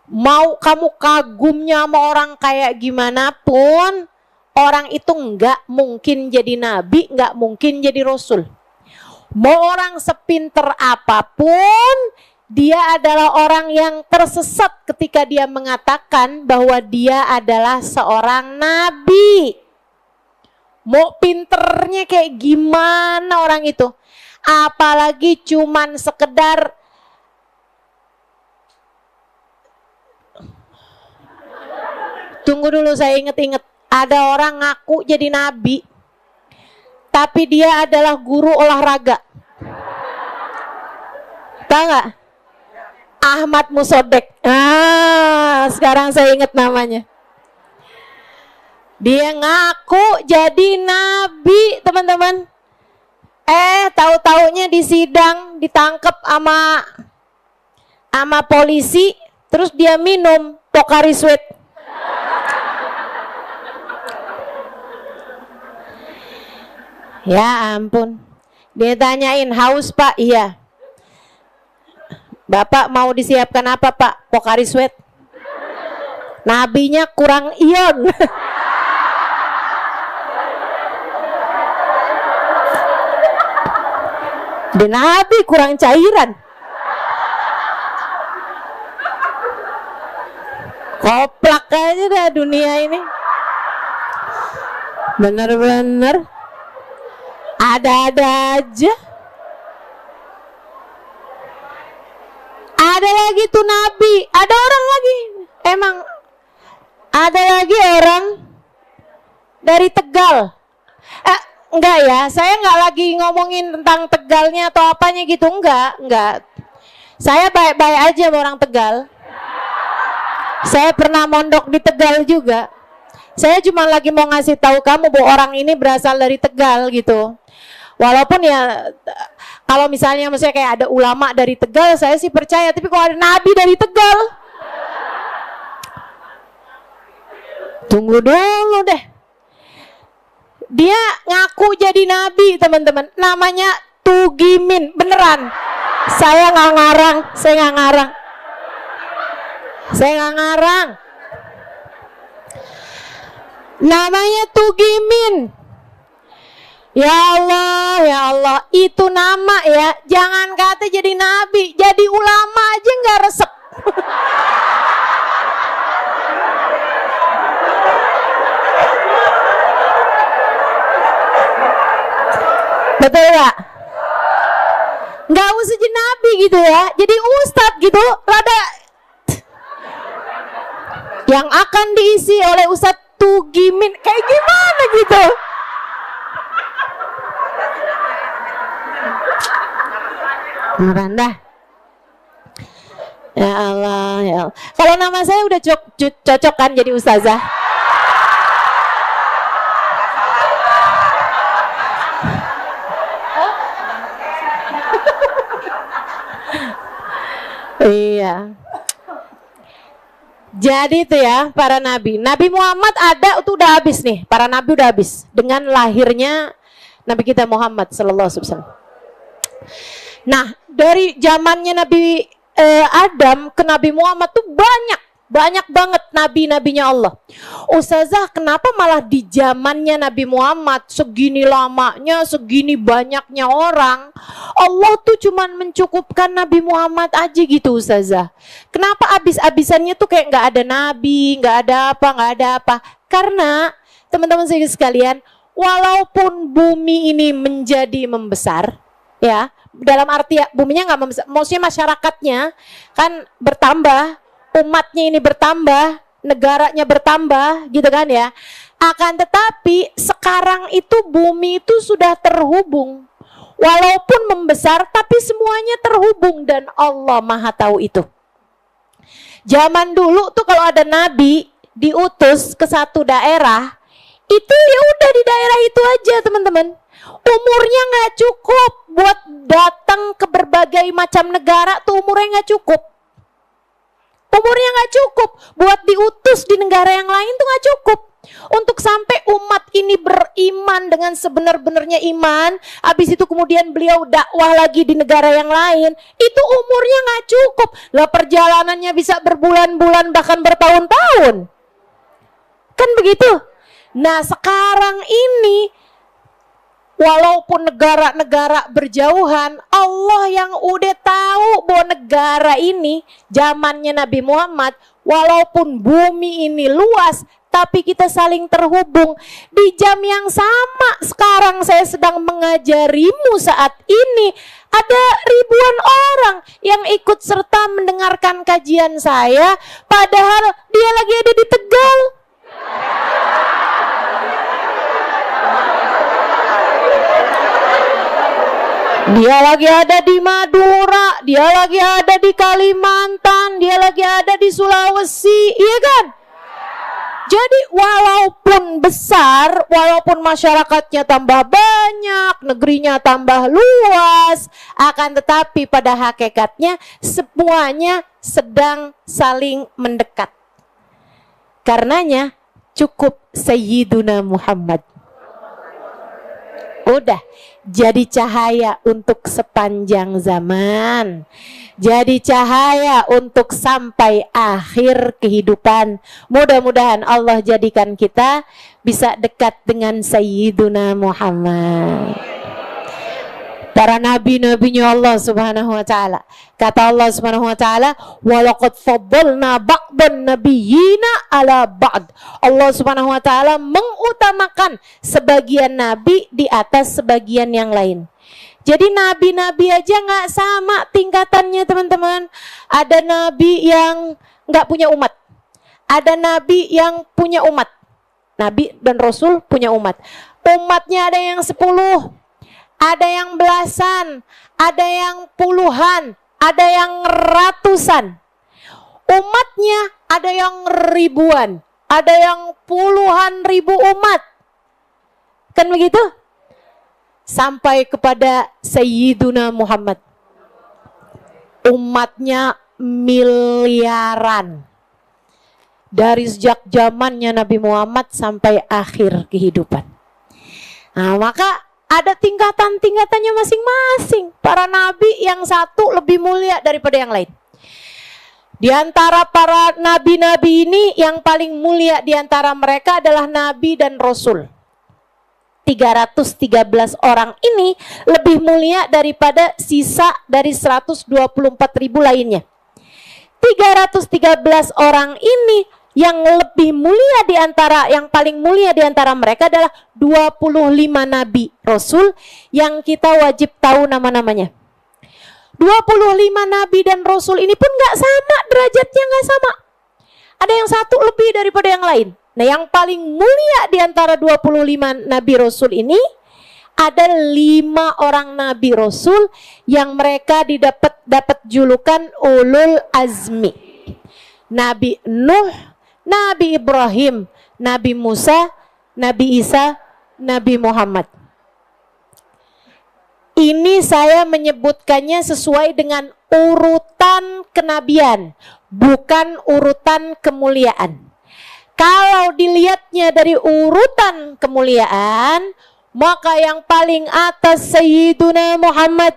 Mau kamu kagumnya sama orang kayak gimana pun, orang itu nggak mungkin jadi nabi, nggak mungkin jadi rasul. Mau orang sepinter apapun, dia adalah orang yang tersesat ketika dia mengatakan bahwa dia adalah seorang nabi. Mau pinternya kayak gimana orang itu, apalagi cuman sekedar tunggu dulu, saya inget-inget. Ada orang ngaku jadi nabi, tapi dia adalah guru olahraga. Tahu nggak? Ahmad Musodek. Sekarang saya inget namanya. Dia ngaku jadi nabi, teman-teman. Tahu-taunya di sidang ditangkap sama polisi, terus dia minum Pocari Sweat. Ya ampun. Dia tanyain, haus Pak? Iya. Bapak mau disiapkan apa Pak? Pocari Sweat. Nabinya kurang ion. Di nabi kurang cairan. Koplak aja dah dunia ini. Bener-bener ada-ada aja. Ada lagi tuh nabi, ada orang lagi. Emang ada lagi orang dari Tegal. Enggak ya, saya enggak lagi ngomongin tentang Tegalnya atau apanya gitu, enggak. Saya baik-baik aja sama orang Tegal. Saya pernah mondok di Tegal juga. Saya cuma lagi mau ngasih tahu kamu bahwa orang ini berasal dari Tegal gitu. Walaupun ya kalau misalnya kayak ada ulama dari Tegal, saya sih percaya. Tapi kalau ada nabi dari Tegal, tunggu dulu deh. Dia ngaku jadi nabi, teman-teman. Namanya Tugimin, beneran. Saya nggak ngarang. Namanya Tugimin. Ya Allah, itu nama ya. Jangan kata jadi nabi, jadi ulama aja nggak resep. Betul nggak? Nggak usah jadi nabi gitu ya. Jadi ustadz gitu, rada yang akan diisi oleh Ustadz Tugimin kayak gimana gitu. Dah. Ya Allah. Kalau nama saya udah cocok kan jadi ustazah. Iya. Jadi itu ya para nabi. Nabi Muhammad ada itu udah habis nih. Para nabi udah habis dengan lahirnya Nabi kita Muhammad sallallahu alaihi wasallam. Nah, dari zamannya Nabi Adam ke Nabi Muhammad tuh banyak banget nabi-nabinya Allah. Ustazah, kenapa malah di zamannya Nabi Muhammad segini lamanya, segini banyaknya orang, Allah tuh cuman mencukupkan Nabi Muhammad aja gitu Ustazah? Kenapa abis-abisannya tuh kayak nggak ada nabi, nggak ada apa? Karena teman-teman sekalian, walaupun bumi ini menjadi membesar, ya, dalam arti buminya nggak membesar, maksudnya masyarakatnya kan bertambah, umatnya ini bertambah, negaranya bertambah, gitu kan ya. Akan tetapi sekarang itu bumi itu sudah terhubung, walaupun membesar, tapi semuanya terhubung dan Allah Maha tahu itu. Zaman dulu tuh kalau ada nabi diutus ke satu daerah, itu ya udah di daerah itu aja teman-teman. Umurnya nggak cukup buat datang ke berbagai macam negara, tuh umurnya nggak cukup. Umurnya nggak cukup buat diutus di negara yang lain, tuh nggak cukup. Untuk sampai umat ini beriman dengan sebenar-benarnya iman, habis itu kemudian beliau dakwah lagi di negara yang lain, itu umurnya nggak cukup. Lah perjalanannya bisa berbulan-bulan bahkan bertahun-tahun. Kan begitu? Nah sekarang ini walaupun negara-negara berjauhan, Allah yang udah tahu bahwa negara ini zamannya Nabi Muhammad, walaupun bumi ini luas, tapi kita saling terhubung. Di jam yang sama sekarang saya sedang mengajarimu saat ini, ada ribuan orang yang ikut serta mendengarkan kajian saya, padahal dia lagi ada di Tegal. Dia lagi ada di Madura, dia lagi ada di Kalimantan, dia lagi ada di Sulawesi, iya kan? Jadi walaupun besar, walaupun masyarakatnya tambah banyak, negerinya tambah luas, akan tetapi pada hakikatnya semuanya sedang saling mendekat. Karenanya cukup Sayyiduna Muhammad. Udah jadi cahaya untuk sepanjang zaman, jadi cahaya untuk sampai akhir kehidupan. Mudah-mudahan Allah jadikan kita bisa dekat dengan Sayyiduna Muhammad. Para nabi-nabinya Allah Subhanahu wa taala. Kata Allah Subhanahu wa taala, "Wa laqad faddalna ba'dan nabiyyina 'ala ba'd." Allah Subhanahu wa taala mengutamakan sebagian nabi di atas sebagian yang lain. Jadi nabi-nabi aja nggak sama tingkatannya, teman-teman. Ada nabi yang nggak punya umat. Ada nabi yang punya umat. Nabi dan Rasul punya umat. Umatnya ada yang 10, ada yang belasan, ada yang puluhan, ada yang ratusan. Umatnya ada yang ribuan, ada yang puluhan ribu umat. Kan begitu? Sampai kepada Sayyiduna Muhammad. Umatnya miliaran. Dari sejak zamannya Nabi Muhammad sampai akhir kehidupan. Nah, maka ada tingkatan-tingkatannya masing-masing. Para nabi yang satu lebih mulia daripada yang lain. Di antara para nabi-nabi ini yang paling mulia di antara mereka adalah nabi dan rasul. 313 orang ini lebih mulia daripada sisa dari 124.000 lainnya. 313 orang ini yang lebih mulia di antara, yang paling mulia di antara mereka adalah 25 nabi rasul yang kita wajib tahu nama-namanya. 25 nabi dan rasul ini pun gak sama, derajatnya gak sama. Ada yang satu lebih daripada yang lain. Nah, yang paling mulia di antara 25 nabi rasul ini ada 5 orang nabi rasul yang mereka dapat julukan ulul azmi. Nabi Nuh, Nabi Ibrahim, Nabi Musa, Nabi Isa, Nabi Muhammad. Ini saya menyebutkannya sesuai dengan urutan kenabian, bukan urutan kemuliaan. Kalau dilihatnya dari urutan kemuliaan, maka yang paling atas Sayyiduna Muhammad.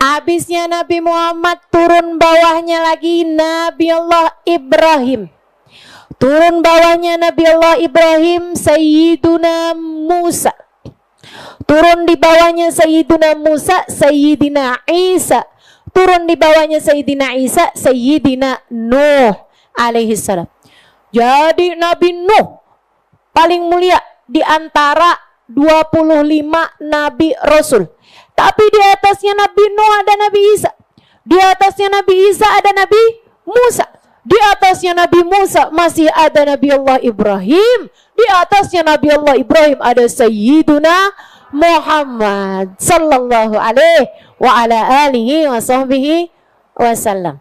Habisnya Nabi Muhammad, turun bawahnya lagi Nabi Allah Ibrahim. Turun bawahnya Nabi Allah Ibrahim Sayyiduna Musa. Turun di bawahnya Sayyiduna Musa Sayyidina Isa. Turun di bawahnya Sayyidina Isa Sayyidina Nuh alaihissalam. Jadi Nabi Nuh paling mulia di antara 25 nabi rasul. Tapi di atasnya Nabi Nuh ada Nabi Isa. Di atasnya Nabi Isa ada Nabi Musa. Di atasnya Nabi Musa masih ada Nabi Allah Ibrahim. Di atasnya Nabi Allah Ibrahim ada Sayyiduna Muhammad sallallahu alaihi wa ala alihi wa sahbihi wasallam.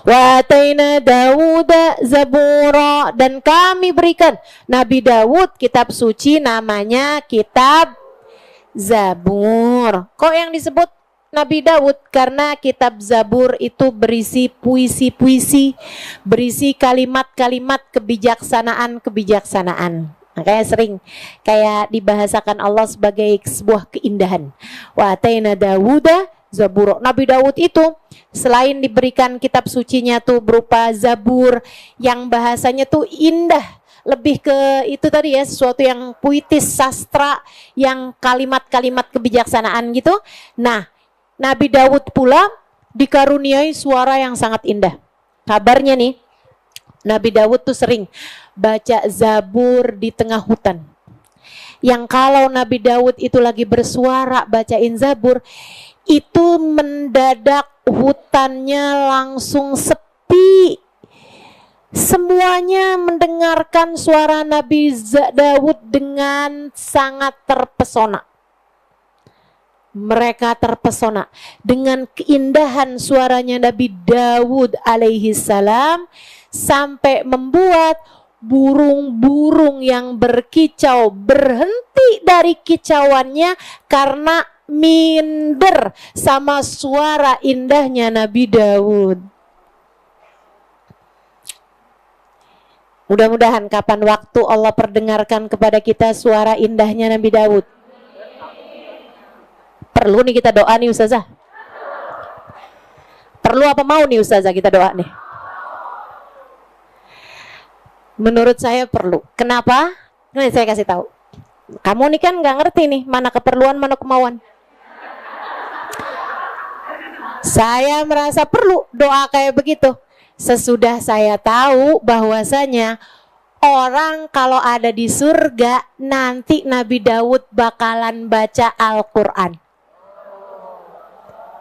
Wa ataina Dawuda Zabura, dan kami berikan Nabi Dawud kitab suci namanya kitab Zabur. Kok yang disebut Nabi Dawud? Karena kitab Zabur itu berisi puisi-puisi, berisi kalimat-kalimat kebijaksanaan. Makanya sering kayak dibahasakan Allah sebagai sebuah keindahan. Wa ataina Dawuda Zabur. Nabi Dawud itu selain diberikan kitab sucinya tuh berupa Zabur yang bahasanya tuh indah, lebih ke itu tadi ya, sesuatu yang puitis, sastra, yang kalimat-kalimat kebijaksanaan gitu. Nah, Nabi Dawud pula dikaruniai suara yang sangat indah. Kabarnya nih, Nabi Dawud tuh sering baca Zabur di tengah hutan. Yang kalau Nabi Dawud itu lagi bersuara bacain Zabur, itu mendadak hutannya langsung sepi. Semuanya mendengarkan suara Nabi Dawud dengan sangat terpesona. Mereka terpesona dengan keindahan suaranya Nabi Dawud alaihi salam, sampai membuat burung-burung yang berkicau berhenti dari kicauannya karena minder sama suara indahnya Nabi Dawud. Mudah-mudahan kapan waktu Allah perdengarkan kepada kita suara indahnya Nabi Dawud. Perlu nih kita doa nih Ustazah? Perlu apa mau nih Ustazah kita doa nih? Menurut saya perlu. Kenapa? Nah, saya kasih tahu. Kamu nih kan nggak ngerti nih mana keperluan mana kemauan. Saya merasa perlu doa kayak begitu. Sesudah saya tahu bahwasanya orang kalau ada di surga nanti Nabi Dawud bakalan baca Al-Quran.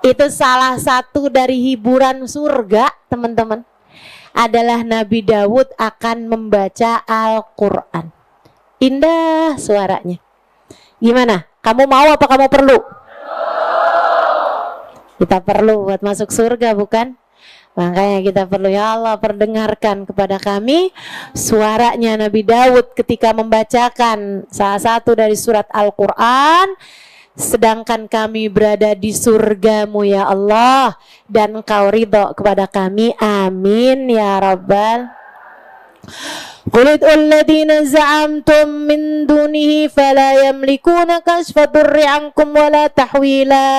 Itu salah satu dari hiburan surga, teman-teman, adalah Nabi Dawud akan membaca Al-Quran. Indah suaranya. Gimana? Kamu mau apa kamu perlu? Kita perlu buat masuk surga, bukan? Makanya kita perlu, ya Allah perdengarkan kepada kami suaranya Nabi Dawud ketika membacakan salah satu dari surat Al-Quran, sedangkan kami berada di surgamu ya Allah, dan Engkau ridho kepada kami. Amin ya Rabbal. Qul ud'ul ladzina za'amtum min dunihi fala yamlikuna kashfa durri ankum wala tahwila.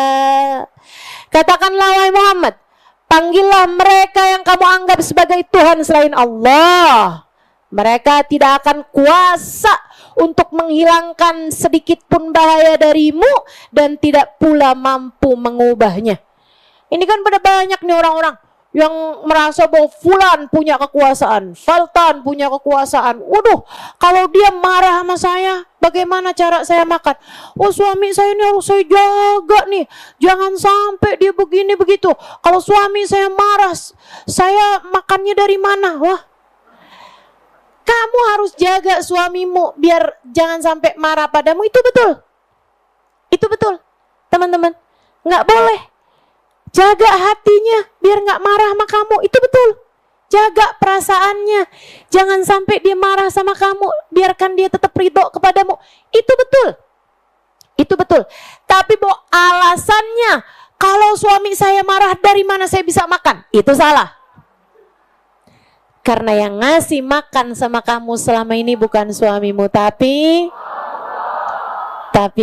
Katakanlah wahai Muhammad, panggillah mereka yang kamu anggap sebagai Tuhan selain Allah. Mereka tidak akan kuasa untuk menghilangkan sedikit pun bahaya darimu dan tidak pula mampu mengubahnya. Ini kan pada banyak nih orang-orang yang merasa bahwa fulan punya kekuasaan, Faltan punya kekuasaan. Waduh, kalau dia marah sama saya, bagaimana cara saya makan? Oh, suami saya ini harus saya jaga nih, jangan sampai dia begini begitu. Kalau suami saya marah, saya makannya dari mana? Wah, kamu harus jaga suamimu biar jangan sampai marah padamu. Itu betul. Itu betul, teman-teman. Nggak boleh. Jaga hatinya biar nggak marah sama kamu. Itu betul. Jaga perasaannya. Jangan sampai dia marah sama kamu. Biarkan dia tetap ridho kepadamu. Itu betul. Itu betul. Tapi bahwa alasannya, kalau suami saya marah dari mana saya bisa makan, itu salah. Karena yang ngasih makan sama kamu selama ini bukan suamimu, tapi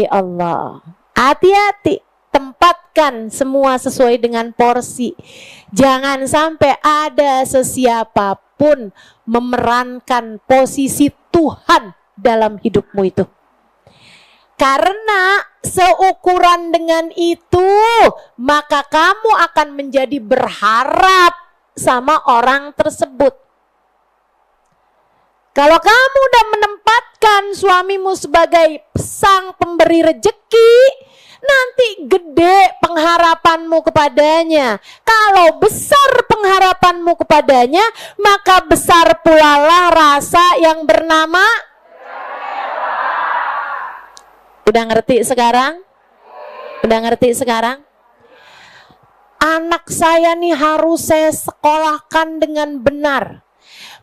Allah. Hati-hati. Tempatkan semua sesuai dengan porsi. Jangan sampai ada sesiapapun memerankan posisi Tuhan dalam hidupmu itu. Karena seukuran dengan itu, maka kamu akan menjadi berharap sama orang tersebut. Kalau kamu udah menempatkan suamimu sebagai sang pemberi rejeki, nanti gede pengharapanmu kepadanya. Kalau besar pengharapanmu kepadanya, maka besar pula lah rasa yang bernama. Udah ngerti sekarang? Udah ngerti sekarang? anak saya nih harus saya sekolahkan dengan benar.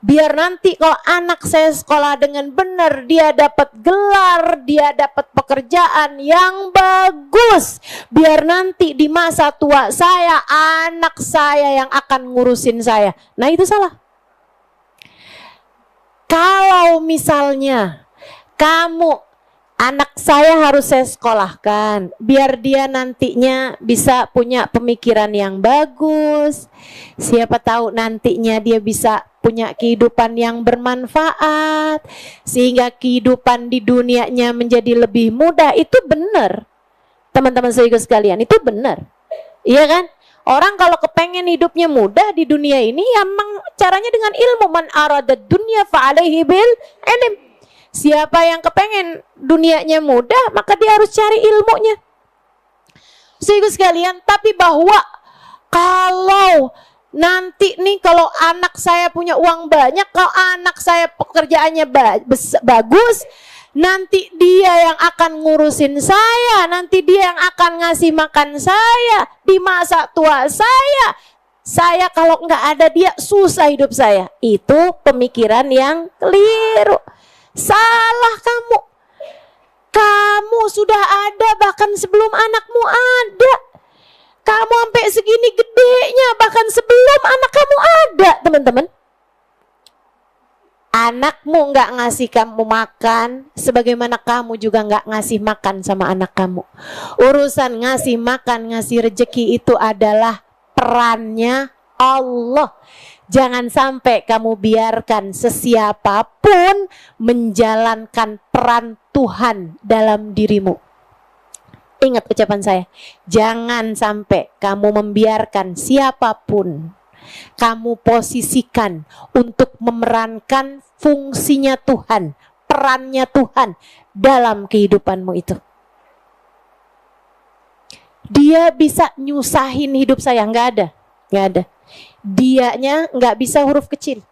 Biar nanti kalau anak saya sekolah dengan benar, dia dapat gelar, dia dapat pekerjaan yang bagus. Biar nanti di masa tua saya, anak saya yang akan ngurusin saya. Nah itu salah. Kalau misalnya kamu, anak saya harus saya sekolahkan, biar dia nantinya bisa punya pemikiran yang bagus. Siapa tahu nantinya dia bisa punya kehidupan yang bermanfaat, sehingga kehidupan di dunianya menjadi lebih mudah. Itu benar, teman-teman saudara sekalian, itu benar. Iya kan? Orang kalau kepengen hidupnya mudah di dunia ini, ya memang caranya dengan ilmu. Man arada dunya fa'alaihi bil ilm. Siapa yang kepengen dunianya mudah, maka dia harus cari ilmunya. Saudara sekalian, tapi bahwa kalau nanti nih kalau anak saya punya uang banyak, kalau anak saya pekerjaannya bagus, nanti dia yang akan ngurusin saya, nanti dia yang akan ngasih makan saya di masa tua saya. Saya kalau nggak ada dia susah hidup saya. Itu pemikiran yang keliru. Salah kamu. Kamu sudah ada bahkan sebelum anakmu ada. Kamu sampai segini gedenya bahkan sebelum anak kamu ada, teman-teman. Anakmu nggak ngasih kamu makan, sebagaimana kamu juga nggak ngasih makan sama anak kamu. Urusan ngasih makan, ngasih rezeki itu adalah perannya Allah. Jangan sampai kamu biarkan sesiapapun menjalankan peran Tuhan dalam dirimu. Ingat ucapan saya, jangan sampai kamu membiarkan siapapun kamu posisikan untuk memerankan fungsinya Tuhan, perannya Tuhan dalam kehidupanmu itu. Dia bisa nyusahin hidup saya, nggak ada. Dianya nggak bisa huruf kecil.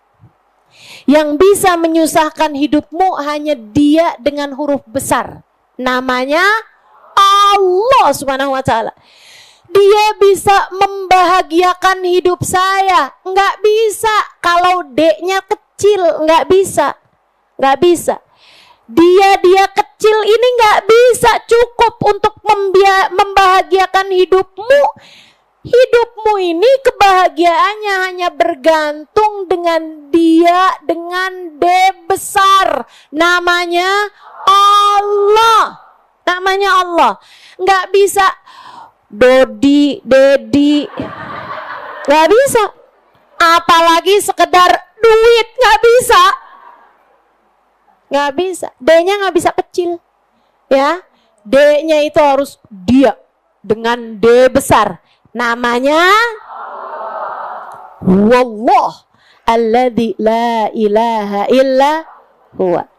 Yang bisa menyusahkan hidupmu hanya dia dengan huruf besar. Namanya Allah Subhanahu wa ta'ala. Dia bisa membahagiakan hidup saya. Nggak bisa kalau D-nya kecil, nggak bisa. Dia kecil ini nggak bisa cukup untuk membahagiakan hidupmu. Hidupmu ini kebahagiaannya hanya bergantung dengan dia dengan D besar. Namanya Allah. Nggak bisa Dodi, Dedi, nggak bisa. Apalagi sekedar duit, nggak bisa. D-nya nggak bisa kecil, ya. D-nya itu harus dia dengan D besar. Namanya Wallah alladzi la ilaha illa huwa.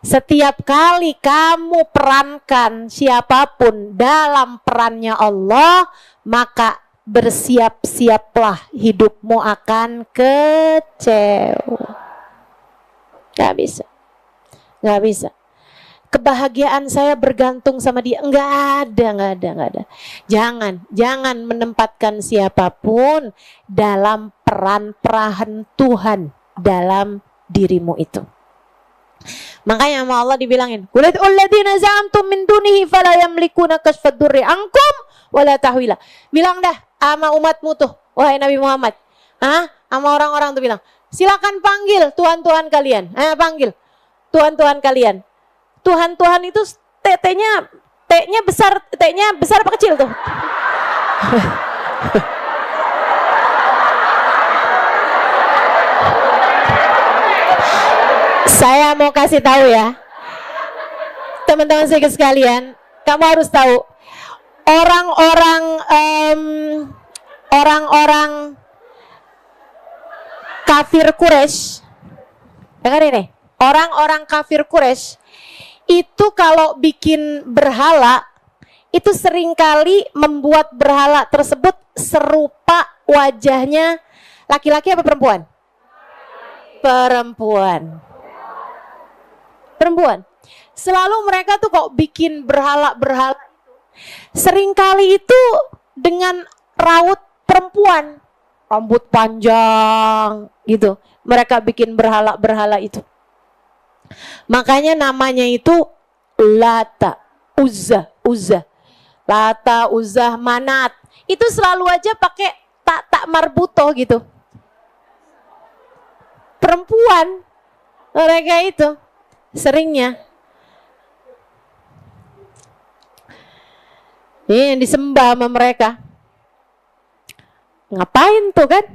Setiap kali kamu perankan siapapun dalam perannya Allah, maka bersiap-siaplah hidupmu akan kecewa. Gak bisa. Kebahagiaan saya bergantung sama dia. Enggak ada. Jangan menempatkan siapapun dalam peran-peran Tuhan dalam dirimu itu. Makanya sama Allah dibilangin, "Qul alladziina za'amtum min dunihi fala yamlikuna kashfad durri ankum wala tahwila." Bilang dah sama umatmu tuh, wahai Nabi Muhammad. Sama orang-orang tuh bilang, "Silakan panggil Tuhan-Tuhan kalian." Panggil Tuhan-Tuhan kalian. Tuhan-Tuhan itu T-nya besar apa kecil tuh? Saya mau kasih tahu ya, teman-teman sekalian, kamu harus tahu orang-orang kafir Quraisy. Dengar ini, orang-orang kafir Quraisy itu kalau bikin berhala itu seringkali membuat berhala tersebut serupa wajahnya laki-laki apa perempuan? Perempuan. Selalu mereka tuh kok bikin berhala-berhala seringkali itu dengan raut perempuan, rambut panjang gitu. Mereka bikin berhala-berhala itu. Makanya namanya itu Lata, Uzza. Lata, Uzza, Manat. Itu selalu aja pakai tak marbutoh gitu. Perempuan mereka itu seringnya. Ini yang disembah sama mereka. Ngapain tuh kan?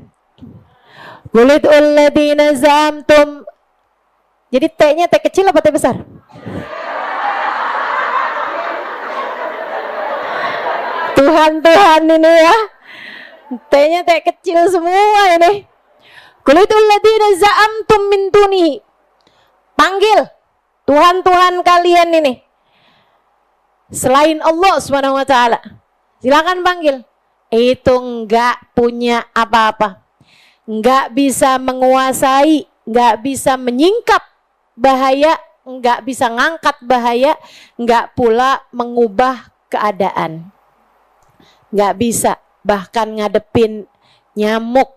Qulidul ladina zamtum. Jadi T-nya T kecil apa T besar? Tuhan ini ya. T-nya T kecil semua ini. Qulidul ladina za'amtum min dunihi. Panggil Tuhan-Tuhan kalian ini selain Allah Subhanahu wa taala. Silakan panggil. Itu enggak punya apa-apa. Enggak bisa menguasai, enggak bisa menyingkap bahaya, enggak bisa ngangkat bahaya, enggak pula mengubah keadaan. Enggak bisa bahkan ngadepin nyamuk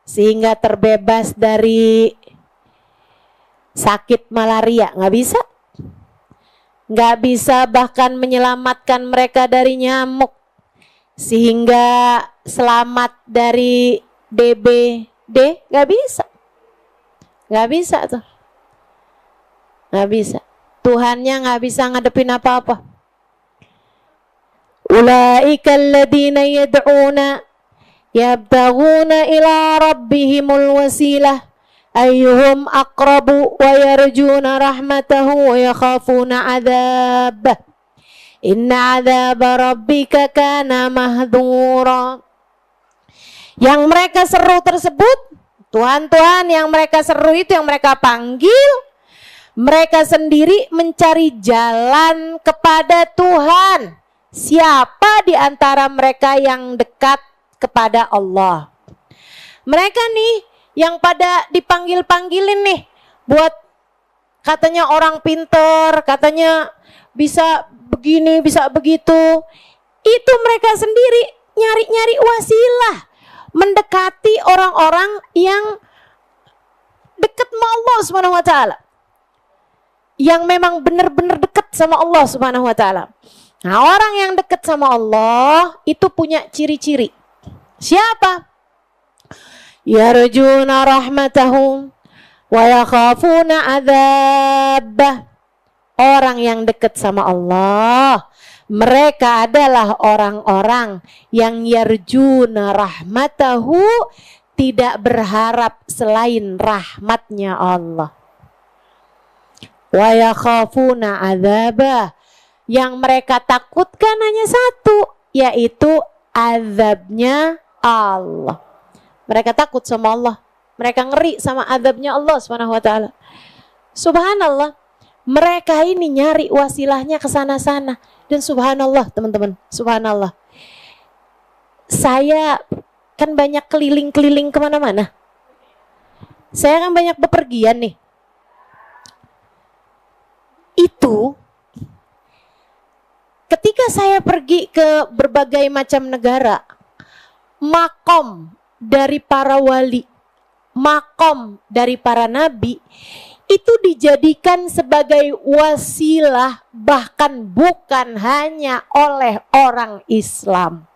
sehingga terbebas dari sakit malaria, enggak bisa. Enggak bisa bahkan menyelamatkan mereka dari nyamuk sehingga selamat dari DBD, nggak bisa tuh, nggak bisa. Tuhannya nggak bisa ngadepin apa-apa. Ulaika alladziina yad'una yabtaghuna ila rabbihimul wasilah ayyuhum aqrabu wa yarjuna rahmatahu wa yakhafuna 'adzabah. Inna 'adzaba rabbika kana mahdhura. Yang mereka seru tersebut, Tuhan-Tuhan yang mereka seru itu, yang mereka panggil, mereka sendiri mencari jalan kepada Tuhan. Siapa di antara mereka yang dekat kepada Allah? Mereka nih yang pada dipanggil-panggilin nih, buat katanya orang pinter, katanya bisa begini, bisa begitu. Itu mereka sendiri nyari-nyari wasilah, mendekati orang-orang yang dekat sama Allah Subhanahu wa taala. Yang memang benar-benar dekat sama Allah Subhanahu wa taala. Nah, orang yang dekat sama Allah itu punya ciri-ciri. Siapa? Yarjuna rahmatahu wa yakhafuna 'adzabah. Orang yang dekat sama Allah, mereka adalah orang-orang yang yarjuna rahmatahu, tidak berharap selain rahmatnya Allah. Wa yakhafuna 'adzabah, yang mereka takutkan hanya satu, yaitu azabnya Allah. Mereka takut sama Allah, mereka ngeri sama azabnya Allah Subhanahu wa taala. Subhanallah, mereka ini nyari wasilahnya ke sana-sana. Dan subhanallah teman-teman, subhanallah. Saya kan banyak keliling-keliling kemana-mana. Saya kan banyak bepergian nih. Itu ketika saya pergi ke berbagai macam negara, makom dari para wali, makom dari para nabi, itu dijadikan sebagai wasilah, bahkan bukan hanya oleh orang Islam.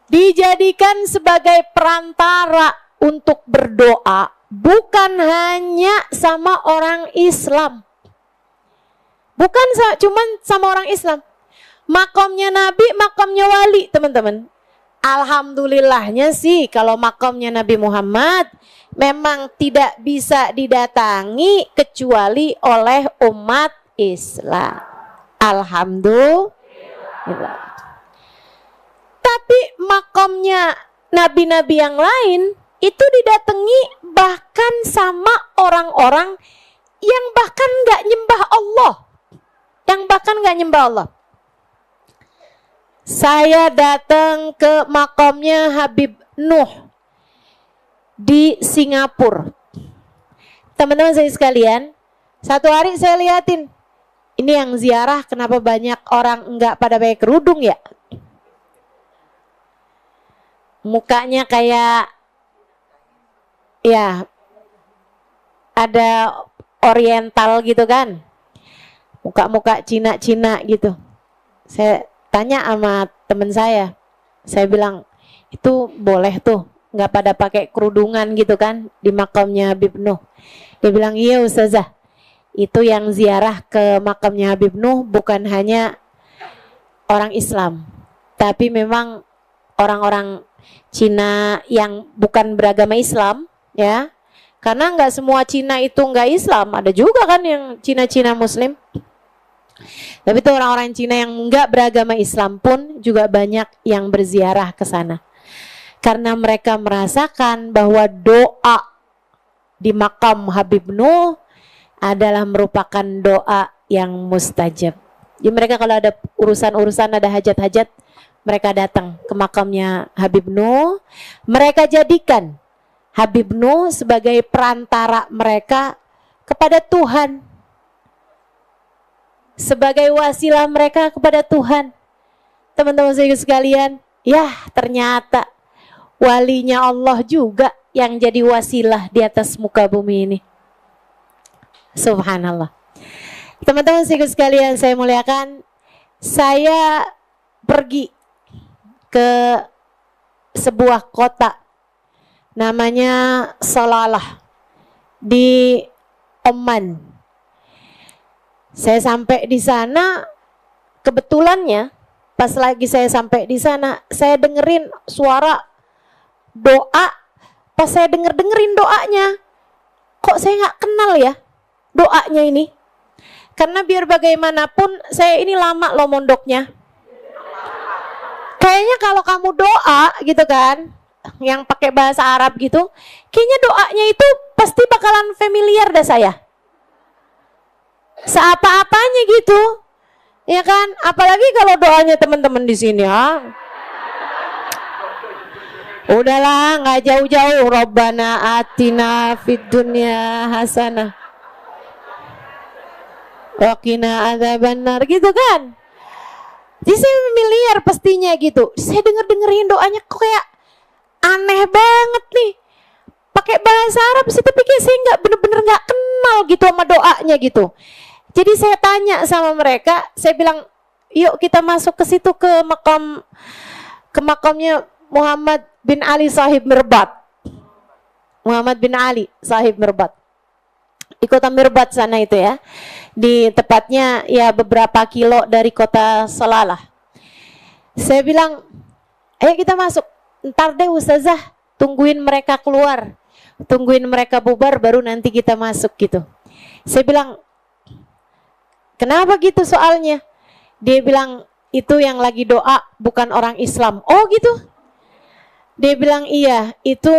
Dijadikan sebagai perantara untuk berdoa, bukan hanya sama orang Islam. Bukan cuman sama orang Islam. Makomnya Nabi, makomnya wali, teman-teman. Alhamdulillahnya sih kalau makomnya Nabi Muhammad memang tidak bisa didatangi kecuali oleh umat Islam. Alhamdulillah. Tapi makomnya nabi-nabi yang lain itu didatangi bahkan sama orang-orang yang bahkan nggak nyembah Allah, yang bahkan nggak nyembah Allah. Saya datang ke makamnya Habib Nuh di Singapura. Teman-teman saya sekalian, satu hari saya liatin, ini yang ziarah kenapa banyak orang enggak pada pakai kerudung ya? mukanya kayak ya ada oriental gitu kan, muka-muka Cina-Cina gitu. Saya tanya sama temen saya bilang itu boleh tuh nggak pada pakai kerudungan gitu kan di makamnya Habib Nuh. Dia bilang iya Ustazah, itu yang ziarah ke makamnya Habib Nuh bukan hanya orang Islam, tapi memang orang-orang Cina yang bukan beragama Islam ya. Karena nggak semua Cina itu nggak Islam, ada juga kan yang Cina-Cina Muslim. Tapi itu orang-orang Cina yang nggak beragama Islam pun juga banyak yang berziarah ke sana. Karena mereka merasakan bahwa doa di makam Habib Nuh adalah merupakan doa yang mustajab. Jadi mereka kalau ada urusan-urusan, ada hajat-hajat, mereka datang ke makamnya Habib Nuh. Mereka jadikan Habib Nuh sebagai perantara mereka kepada Tuhan, sebagai wasilah mereka kepada Tuhan. Teman-teman sekalian, ya ternyata walinya Allah juga yang jadi wasilah di atas muka bumi ini. Subhanallah. Teman-teman sekalian saya muliakan, saya pergi ke sebuah kota namanya Salalah di Oman. Saya sampai di sana, kebetulannya pas lagi saya sampai di sana, saya dengerin suara doa. Pas saya dengerin doanya, kok saya nggak kenal ya doanya ini. Karena biar bagaimanapun saya ini lama loh mondoknya. Kayaknya kalau kamu doa gitu kan, yang pakai bahasa Arab gitu, kayaknya doanya itu pasti bakalan familiar dah saya. Seapa-apanya gitu, ya kan? Apalagi kalau doanya teman-teman di sini, ha? Udahlah, nggak jauh-jauh. Rabbana atina fid dunya hasanah wa qina adzabannar gitu kan. Jadi saya familiar pastinya gitu. Saya dengerin doanya kok kayak aneh banget nih. Pakai bahasa Arab sih, tapi kayak saya nggak bener-bener nggak kenal gitu sama doanya gitu. Jadi saya tanya sama mereka, saya bilang, yuk kita masuk ke situ ke makamnya Muhammad bin Ali Sahib Mirbat. Muhammad bin Ali Sahib Mirbat. Di kota Mirbat sana itu ya. Di tepatnya ya beberapa kilo dari kota Salalah. Saya bilang, ayo kita masuk. Ntar deh Ustazah, tungguin mereka keluar. Tungguin mereka bubar baru nanti kita masuk gitu. Saya bilang, kenapa gitu soalnya? Dia bilang, itu yang lagi doa bukan orang Islam. Oh gitu? Dia bilang iya, itu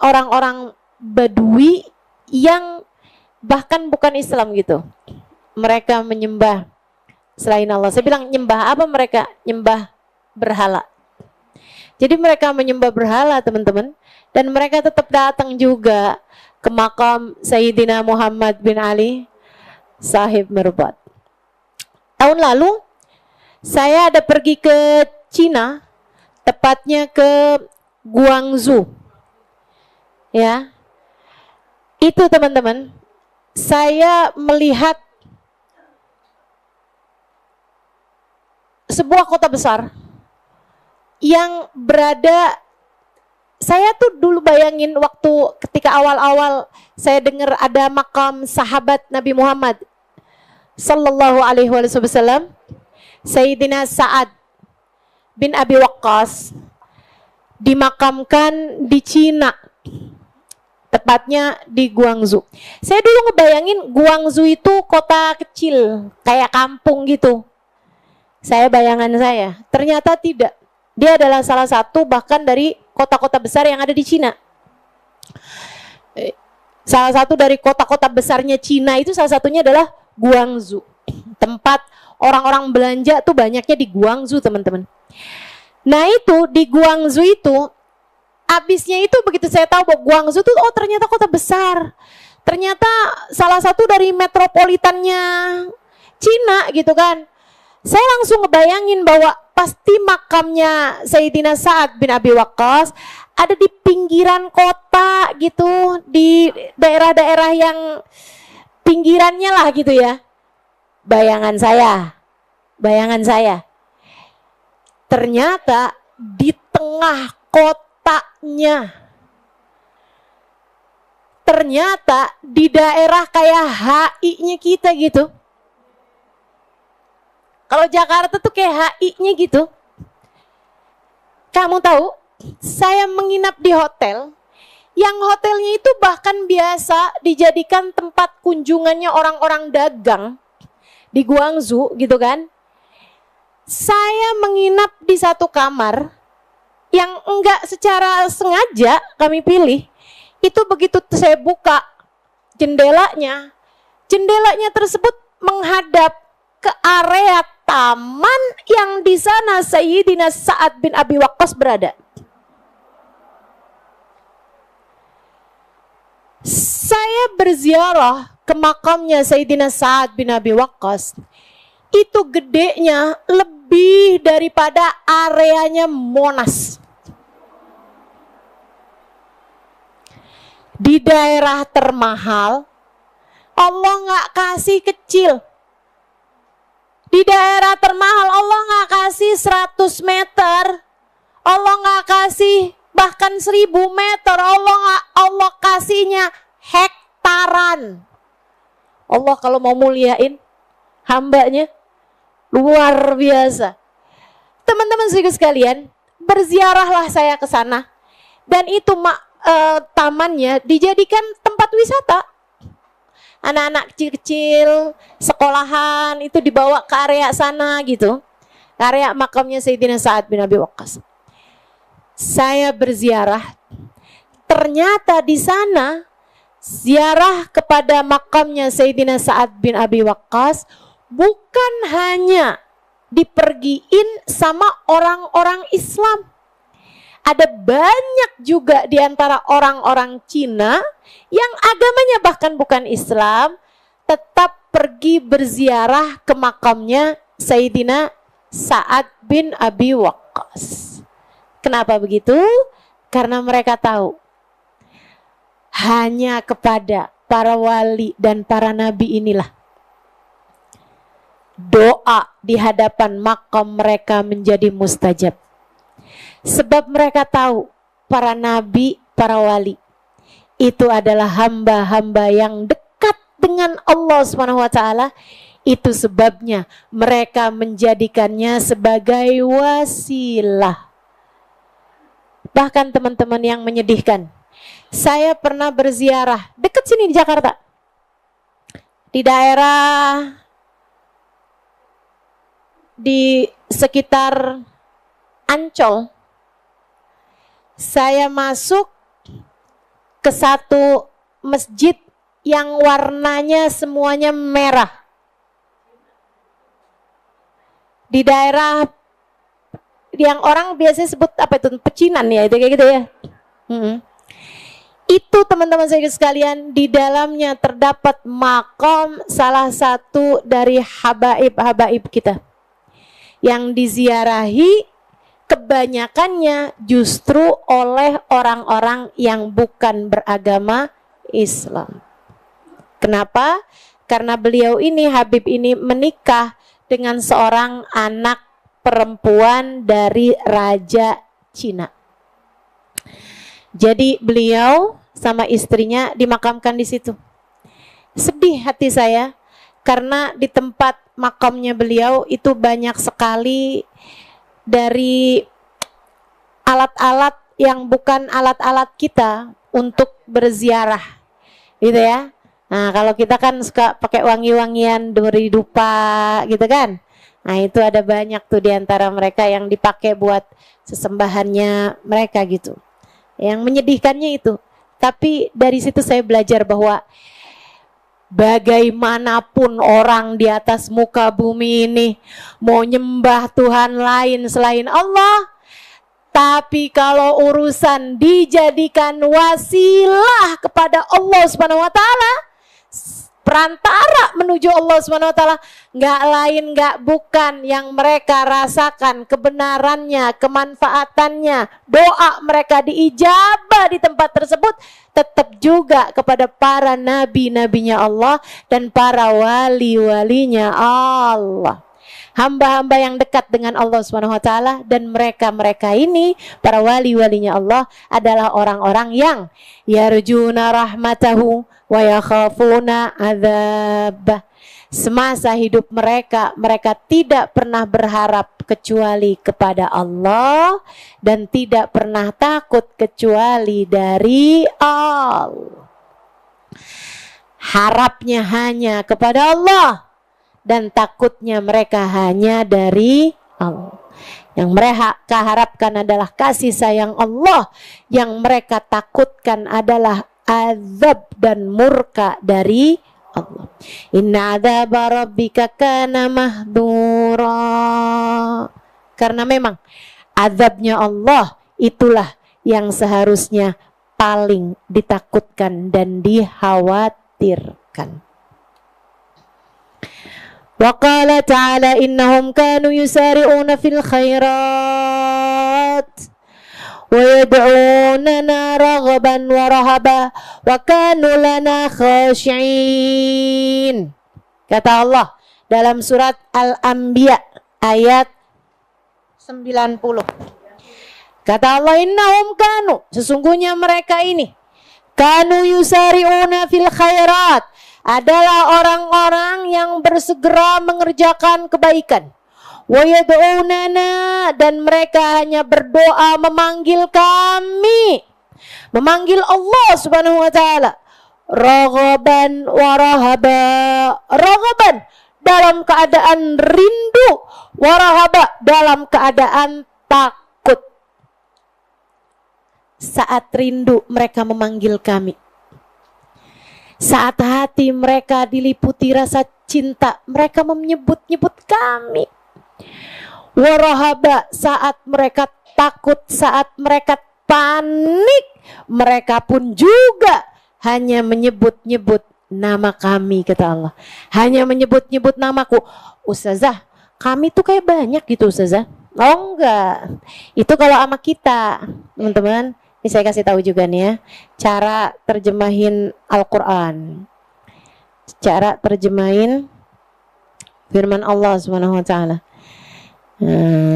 orang-orang Badui yang bahkan bukan Islam gitu. Mereka menyembah selain Allah. Saya bilang, nyembah apa mereka? Nyembah berhala. Jadi mereka menyembah berhala teman-teman. Dan mereka tetap datang juga ke makam Sayyidina Muhammad bin Ali Sahib Mirbat. Tahun lalu saya ada pergi ke Cina, tepatnya ke Guangzhou. Ya. Itu teman-teman, saya melihat sebuah kota besar yang berada, saya tuh dulu bayangin waktu ketika awal-awal saya dengar ada makam sahabat Nabi Muhammad Sallallahu Alaihi Wasallam, Sayyidina Sa'ad bin Abi Waqqas dimakamkan di Cina, tepatnya di Guangzhou. Saya dulu ngebayangin Guangzhou itu kota kecil, kayak kampung gitu. Bayangan saya, ternyata tidak. Dia adalah salah satu bahkan dari kota-kota besar yang ada di Cina. Salah satu dari kota-kota besarnya Cina itu salah satunya adalah Guangzhou. Tempat orang-orang belanja tuh banyaknya di Guangzhou teman-teman. Nah itu di Guangzhou itu, abisnya itu begitu saya tahu bahwa Guangzhou tuh oh ternyata kota besar. Ternyata salah satu dari metropolitannya Cina gitu kan. Saya langsung ngebayangin bahwa pasti makamnya Sayyidina Sa'ad bin Abi Waqqas ada di pinggiran kota gitu, di daerah-daerah yang pinggirannya lah gitu ya. Bayangan saya. Ternyata di tengah kotanya. Ternyata di daerah kayak HI-nya kita gitu. Kalau Jakarta tuh kayak HI-nya gitu. Kamu tahu, saya menginap di hotel, yang hotelnya itu bahkan biasa dijadikan tempat kunjungannya orang-orang dagang di Guangzhou gitu kan. Saya menginap di satu kamar yang enggak secara sengaja kami pilih. Itu begitu saya buka jendelanya tersebut menghadap ke area taman yang di sana Sayyidina Sa'ad bin Abi Waqqas berada. Saya berziarah ke makamnya Sayyidina Sa'ad bin Abi Waqqas. Itu gedenya lebih daripada areanya Monas. Di daerah termahal, Allah nggak kasih kecil. Di daerah termahal Allah nggak kasih 100 meter, Allah nggak kasih bahkan 1000 meter, Allah kasihnya hektaran. Allah kalau mau muliain hambanya luar biasa. Teman-teman sekalian, berziarahlah saya ke sana dan itu tamannya dijadikan tempat wisata. Anak-anak kecil-kecil, sekolahan itu dibawa ke area sana gitu. Area makamnya Sayyidina Sa'ad bin Abi Waqqas. Saya berziarah. Ternyata di sana ziarah kepada makamnya Sayyidina Sa'ad bin Abi Waqqas bukan hanya dipergiin sama orang-orang Islam. Ada banyak juga di antara orang-orang Cina yang agamanya bahkan bukan Islam, tetap pergi berziarah ke makamnya Sayyidina Sa'ad bin Abi Waqqas. Kenapa begitu? Karena mereka tahu hanya kepada para wali dan para nabi inilah doa di hadapan makam mereka menjadi mustajab. Sebab mereka tahu para nabi, para wali itu adalah hamba-hamba yang dekat dengan Allah SWT. Itu sebabnya mereka menjadikannya sebagai wasilah. Bahkan teman-teman yang menyedihkan, saya pernah berziarah dekat sini di Jakarta, di daerah di sekitar Ancol. Saya masuk ke satu masjid yang warnanya semuanya merah. Di daerah yang orang biasanya sebut apa itu, pecinan ya, itu kayak gitu ya. Itu teman-teman saya sekalian, di dalamnya terdapat makam salah satu dari habaib kita yang diziarahi kebanyakannya justru oleh orang-orang yang bukan beragama Islam. Kenapa? Karena beliau ini, Habib ini menikah dengan seorang anak perempuan dari Raja Cina. Jadi beliau sama istrinya dimakamkan di situ. Sedih hati saya karena di tempat makamnya beliau itu banyak sekali dari alat-alat yang bukan alat-alat kita untuk berziarah, gitu ya. Nah, kalau kita kan suka pakai wangi-wangian duri dupa, gitu kan. Nah, itu ada banyak tuh di antara mereka yang dipakai buat sesembahannya mereka gitu. Yang menyedihkannya itu. Tapi dari situ saya belajar bahwa bagaimanapun orang di atas muka bumi ini mau nyembah Tuhan lain selain Allah, tapi kalau urusan dijadikan wasilah kepada Allah Subhanahu wa taala, perantara menuju Allah Subhanahu wa taala, enggak lain enggak bukan yang mereka rasakan kebenarannya, kemanfaatannya, doa mereka diijabah di tempat tersebut tetap juga kepada para nabi-nabinya Allah dan para wali-walinya Allah. Hamba-hamba yang dekat dengan Allah Subhanahu wa taala, dan mereka ini para wali-walinya Allah adalah orang-orang yang yarjuna rahmatahu wa yakhafuna adzab. Semasa hidup mereka tidak pernah berharap kecuali kepada Allah dan tidak pernah takut kecuali dari Allah. Harapnya hanya kepada Allah dan takutnya mereka hanya dari Allah. Yang mereka harapkan adalah kasih sayang Allah, yang mereka takutkan adalah azab dan murka dari Allah. Inna adzaba rabbika kana mahdura. Karena memang azabnya Allah itulah yang seharusnya paling ditakutkan dan dikhawatirkan. Wa qala ta'ala innahum kanu yusari'una fil khairat wa yad'unana raghaban wa rahaba wa kanu lana khashi'in. Kata Allah dalam surat Al-Anbiya ayat 90. Kata Allah, innahum kanu, sesungguhnya mereka ini, kanu yusari'una fil khairat, adalah orang-orang yang bersegera mengerjakan kebaikan. Wa yad'unana, dan mereka hanya berdoa memanggil kami, memanggil Allah Subhanahu wa taala. Raghaban wa rahaba, raghaban dalam keadaan rindu, wa rahaba dalam keadaan takut. Saat rindu mereka memanggil kami. Saat hati mereka diliputi rasa cinta, mereka menyebut-nyebut kami. Warahaba, saat mereka takut, saat mereka panik, mereka pun juga hanya menyebut-nyebut nama kami, kata Allah. Hanya menyebut-nyebut namaku. Ustazah, kami tuh kayak banyak gitu Ustazah. Oh enggak, itu kalau sama kita, teman-teman. Ini saya kasih tahu juga nih ya, cara terjemahin Al-Quran, cara terjemahin firman Allah Subhanahu wa taala.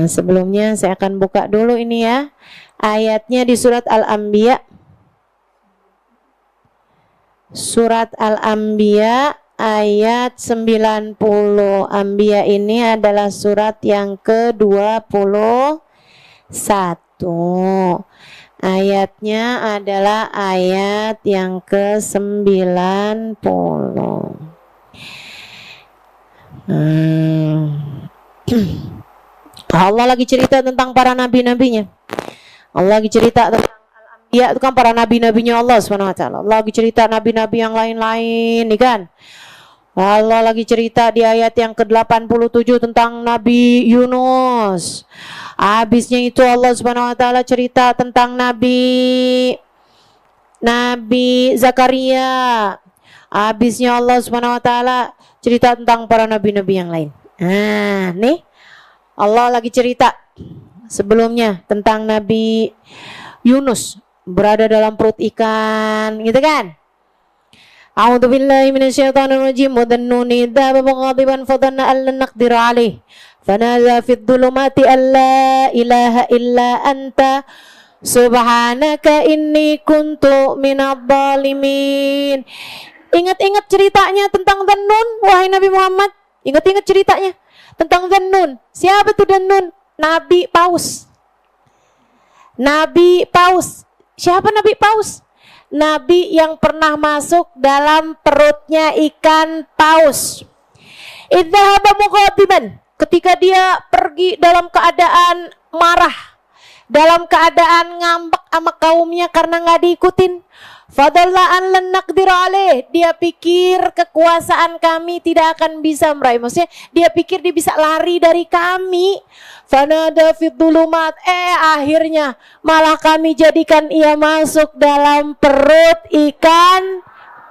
Sebelumnya saya akan buka dulu ini ya, ayatnya di surat Al-Anbiya. Surat Al-Anbiya ayat 90. Anbiya ini adalah surat yang ke-21. Ayatnya adalah ayat yang ke-90. Allah lagi cerita tentang para nabi-nabinya. Allah lagi cerita tentang Al-Anbiya, itu kan para nabi-nabinya Allah SWT. Allah lagi cerita nabi-nabi yang lain-lain nih kan. Allah lagi cerita di ayat yang ke-87 tentang Nabi Yunus. Habisnya itu Allah Subhanahu wa taala cerita tentang Nabi Zakaria. Habisnya Allah Subhanahu wa taala cerita tentang para nabi-nabi yang lain. Nih Allah lagi cerita sebelumnya tentang Nabi Yunus berada dalam perut ikan, gitu kan? A'udzu billahi minasyaitonir rajim. Wa dhannuni dzaba mughadiban fa dhanna an lan naqdir alaihi fanadha fid dhulumati alla ilaha illa anta subhanaka inni kuntu minadh dhalimin. Ingat-ingat ceritanya tentang Dhannun, wahai Nabi Muhammad. Ingat-ingat ceritanya tentang Dhannun. Siapa tuh Dhannun? Nabi Paus. Nabi Paus. Siapa Nabi Paus? Nabi yang pernah masuk dalam perutnya ikan paus. Idzahaba mughadiban, ketika dia pergi dalam keadaan marah, dalam keadaan ngambek sama kaumnya karena nggak diikutin. Fadalla an lan naqdir alaih, dia pikir kekuasaan kami tidak akan bisa meraih. Maksudnya dia pikir dia bisa lari dari kami. Fanada fid dhulumat, akhirnya malah kami jadikan ia masuk dalam perut ikan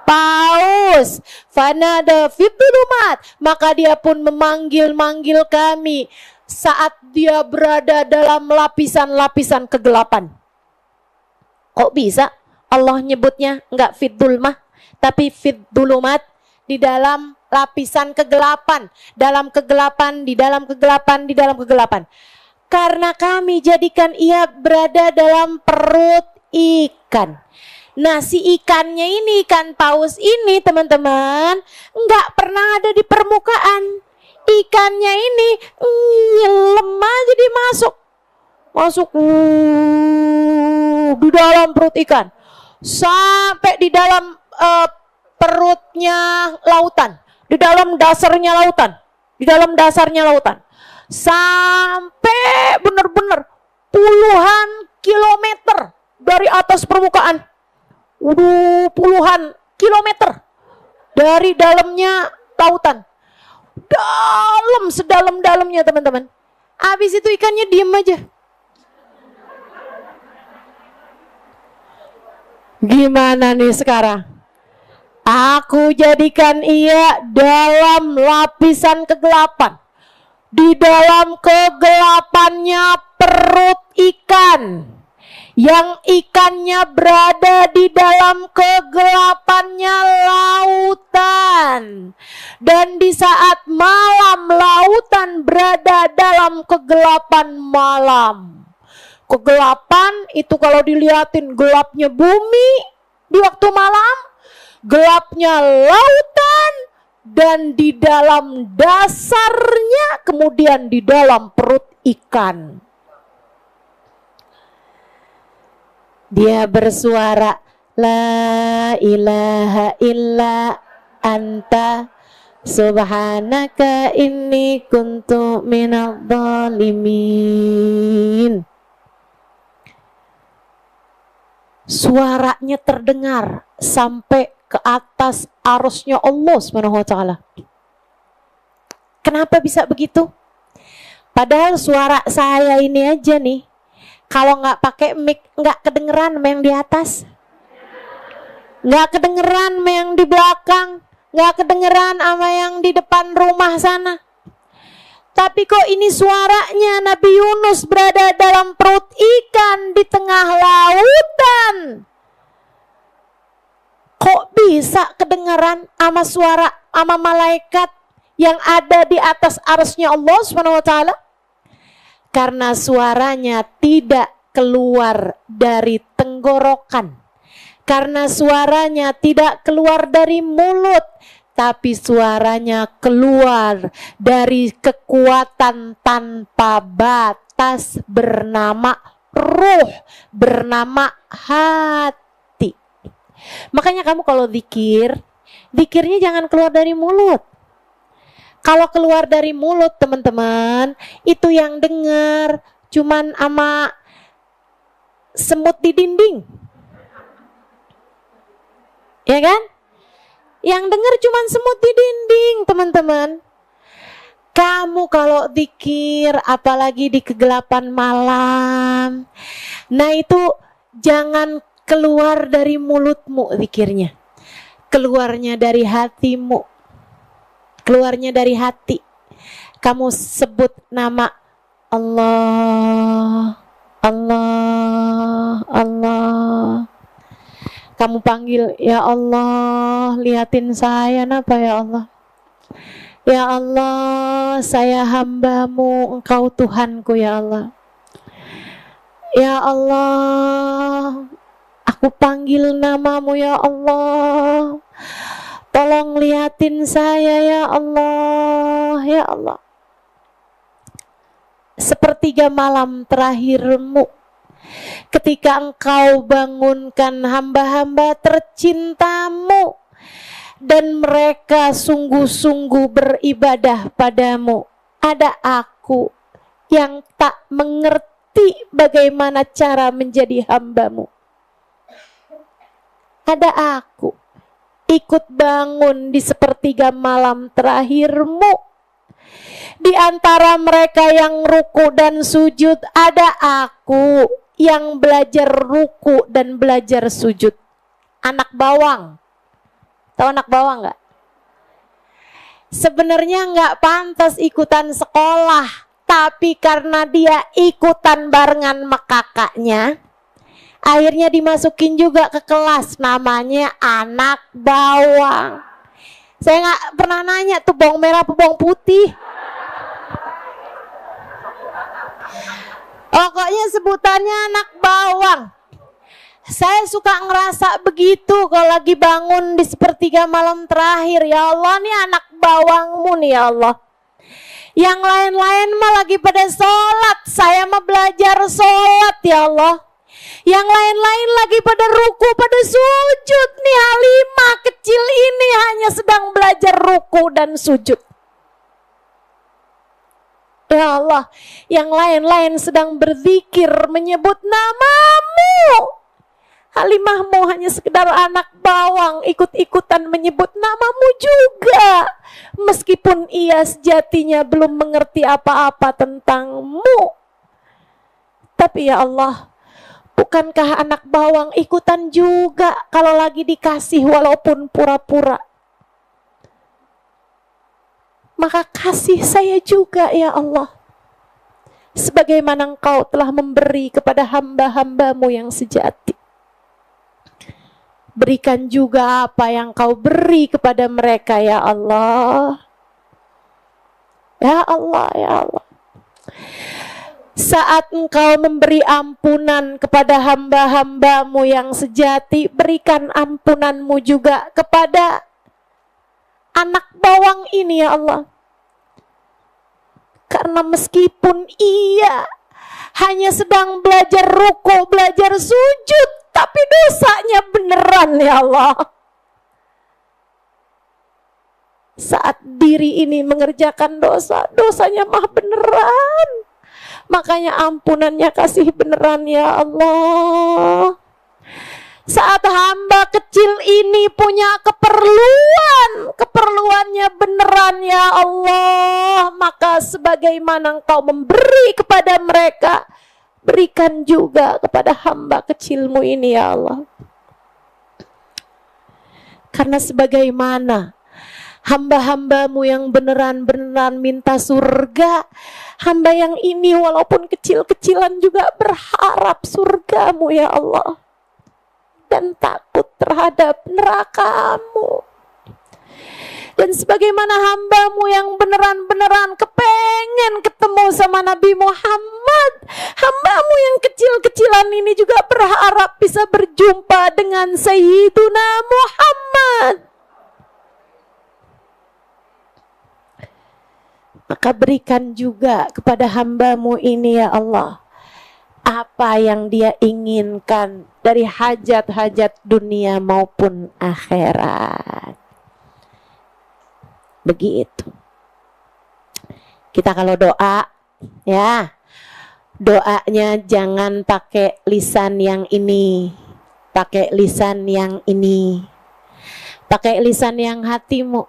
paus. Fanada fitulumat, maka dia pun memanggil-manggil kami saat dia berada dalam lapisan-lapisan kegelapan. Kok bisa Allah nyebutnya enggak fitulmah, tapi fitulumat, di dalam lapisan kegelapan, dalam kegelapan, di dalam kegelapan, di dalam kegelapan. Karena kami jadikan ia berada dalam perut ikan. Nah, si ikannya ini, ikan paus ini teman-teman, enggak pernah ada di permukaan. Ikannya ini lemah jadi masuk di dalam perut ikan, sampai di dalam perutnya lautan, di dalam dasarnya lautan, sampai benar-benar puluhan kilometer dari atas permukaan. Puluhan kilometer dari dalamnya lautan, dalam sedalam-dalamnya teman-teman. Habis itu ikannya diem aja. Gimana nih sekarang? Aku jadikan ia dalam lapisan kegelapan. Di dalam kegelapannya perut ikan, yang ikannya berada di dalam kegelapannya lautan. Dan di saat malam, lautan berada dalam kegelapan malam. Kegelapan itu kalau dilihatin gelapnya bumi di waktu malam, gelapnya lautan, dan di dalam dasarnya kemudian di dalam perut ikan. Dia bersuara, la ilaha illa anta subhanaka inni kuntu minadh dhalimin. Suaranya terdengar sampai ke atas arusnya Allah SWT. Kenapa bisa begitu? Padahal suara saya ini aja nih, kalau nggak pakai mic nggak kedengeran sama yang di atas, nggak kedengeran sama yang di belakang, nggak kedengeran sama yang di depan rumah sana. Tapi kok ini suaranya Nabi Yunus berada dalam perut ikan di tengah lautan. Kok bisa kedengaran sama suara sama malaikat yang ada di atas arsy-Nya Allah SWT? Karena suaranya tidak keluar dari tenggorokan. Karena suaranya tidak keluar dari mulut, tapi suaranya keluar dari kekuatan tanpa batas bernama ruh, bernama hati. Makanya kamu kalau zikirnya jangan keluar dari mulut. Kalau keluar dari mulut teman-teman, itu yang dengar cuman ama semut di dinding. Ya kan? Yang dengar cuman semut di dinding teman-teman. Kamu kalau zikir apalagi di kegelapan malam, nah itu jangan keluar dari mulutmu zikirnya. Keluarnya dari hatimu. Keluarnya dari hati. Kamu sebut nama Allah, Allah, Allah. Kamu panggil, ya Allah, lihatin saya napa ya Allah. Ya Allah, saya hambamu, Engkau Tuhanku ya Allah. Ya Allah, aku panggil namamu ya Allah. Tolong lihatin saya ya Allah, ya Allah. Sepertiga malam terakhirmu, ketika engkau bangunkan hamba-hamba tercintamu, dan mereka sungguh-sungguh beribadah padamu. Ada aku yang tak mengerti bagaimana cara menjadi hambamu. Ada aku ikut bangun di sepertiga malam terakhirmu. Di antara mereka yang ruku dan sujud, ada aku yang belajar ruku dan belajar sujud. Anak bawang, Tahu anak bawang nggak? Sebenarnya nggak pantas ikutan sekolah, tapi karena dia ikutan barengan sama kakaknya, akhirnya dimasukin juga ke kelas, namanya anak bawang. Saya nggak pernah nanya tuh bawang merah apa bawang putih. Pokoknya sebutannya anak bawang. Saya suka ngerasa begitu kalau lagi bangun di sepertiga malam terakhir. Ya Allah, nih anak bawangmu nih ya Allah. Yang lain-lain mah lagi pada sholat, saya mah belajar sholat ya Allah. Yang lain-lain lagi pada ruku, pada sujud. Nih Halimah kecil ini hanya sedang belajar ruku dan sujud. Ya Allah, yang lain-lain sedang berzikir menyebut namamu. Halimahmu hanya sekedar anak bawang, ikut-ikutan menyebut namamu juga. Meskipun ia sejatinya belum mengerti apa-apa tentangmu. Tapi ya Allah, bukankah anak bawang ikutan juga kalau lagi dikasih walaupun pura-pura? Maka kasih saya juga ya Allah. Sebagaimana Engkau telah memberi kepada hamba-hambamu yang sejati. Berikan juga apa yang Kau beri kepada mereka ya Allah. Ya Allah, ya Allah. Saat Engkau memberi ampunan kepada hamba-hambamu yang sejati, berikan ampunanmu juga kepada anak bawang ini ya Allah. Karena meskipun ia hanya sedang belajar ruku, belajar sujud, tapi dosanya beneran ya Allah. Saat diri ini mengerjakan dosa, dosanya mah beneran. Makanya ampunannya kasih beneran ya Allah. Saat hamba kecil ini punya keperluannya beneran ya Allah, maka sebagaimana Engkau memberi kepada mereka, berikan juga kepada hamba kecilmu ini ya Allah. Karena sebagaimana hamba-hambamu yang beneran-beneran minta surga, hamba yang ini walaupun kecil-kecilan juga berharap surgamu ya Allah. Dan takut terhadap neraka-Mu. Dan sebagaimana hamba-Mu yang beneran-beneran kepengen ketemu sama Nabi Muhammad, hamba-Mu yang kecil-kecilan ini juga berharap bisa berjumpa dengan Sayyiduna Muhammad. Maka berikan juga kepada hamba-Mu ini ya Allah, apa yang dia inginkan dari hajat-hajat dunia maupun akhirat. Begitu. Kita kalau doa, ya, doanya jangan pakai lisan yang ini, pakai lisan yang ini, pakai lisan yang hatimu.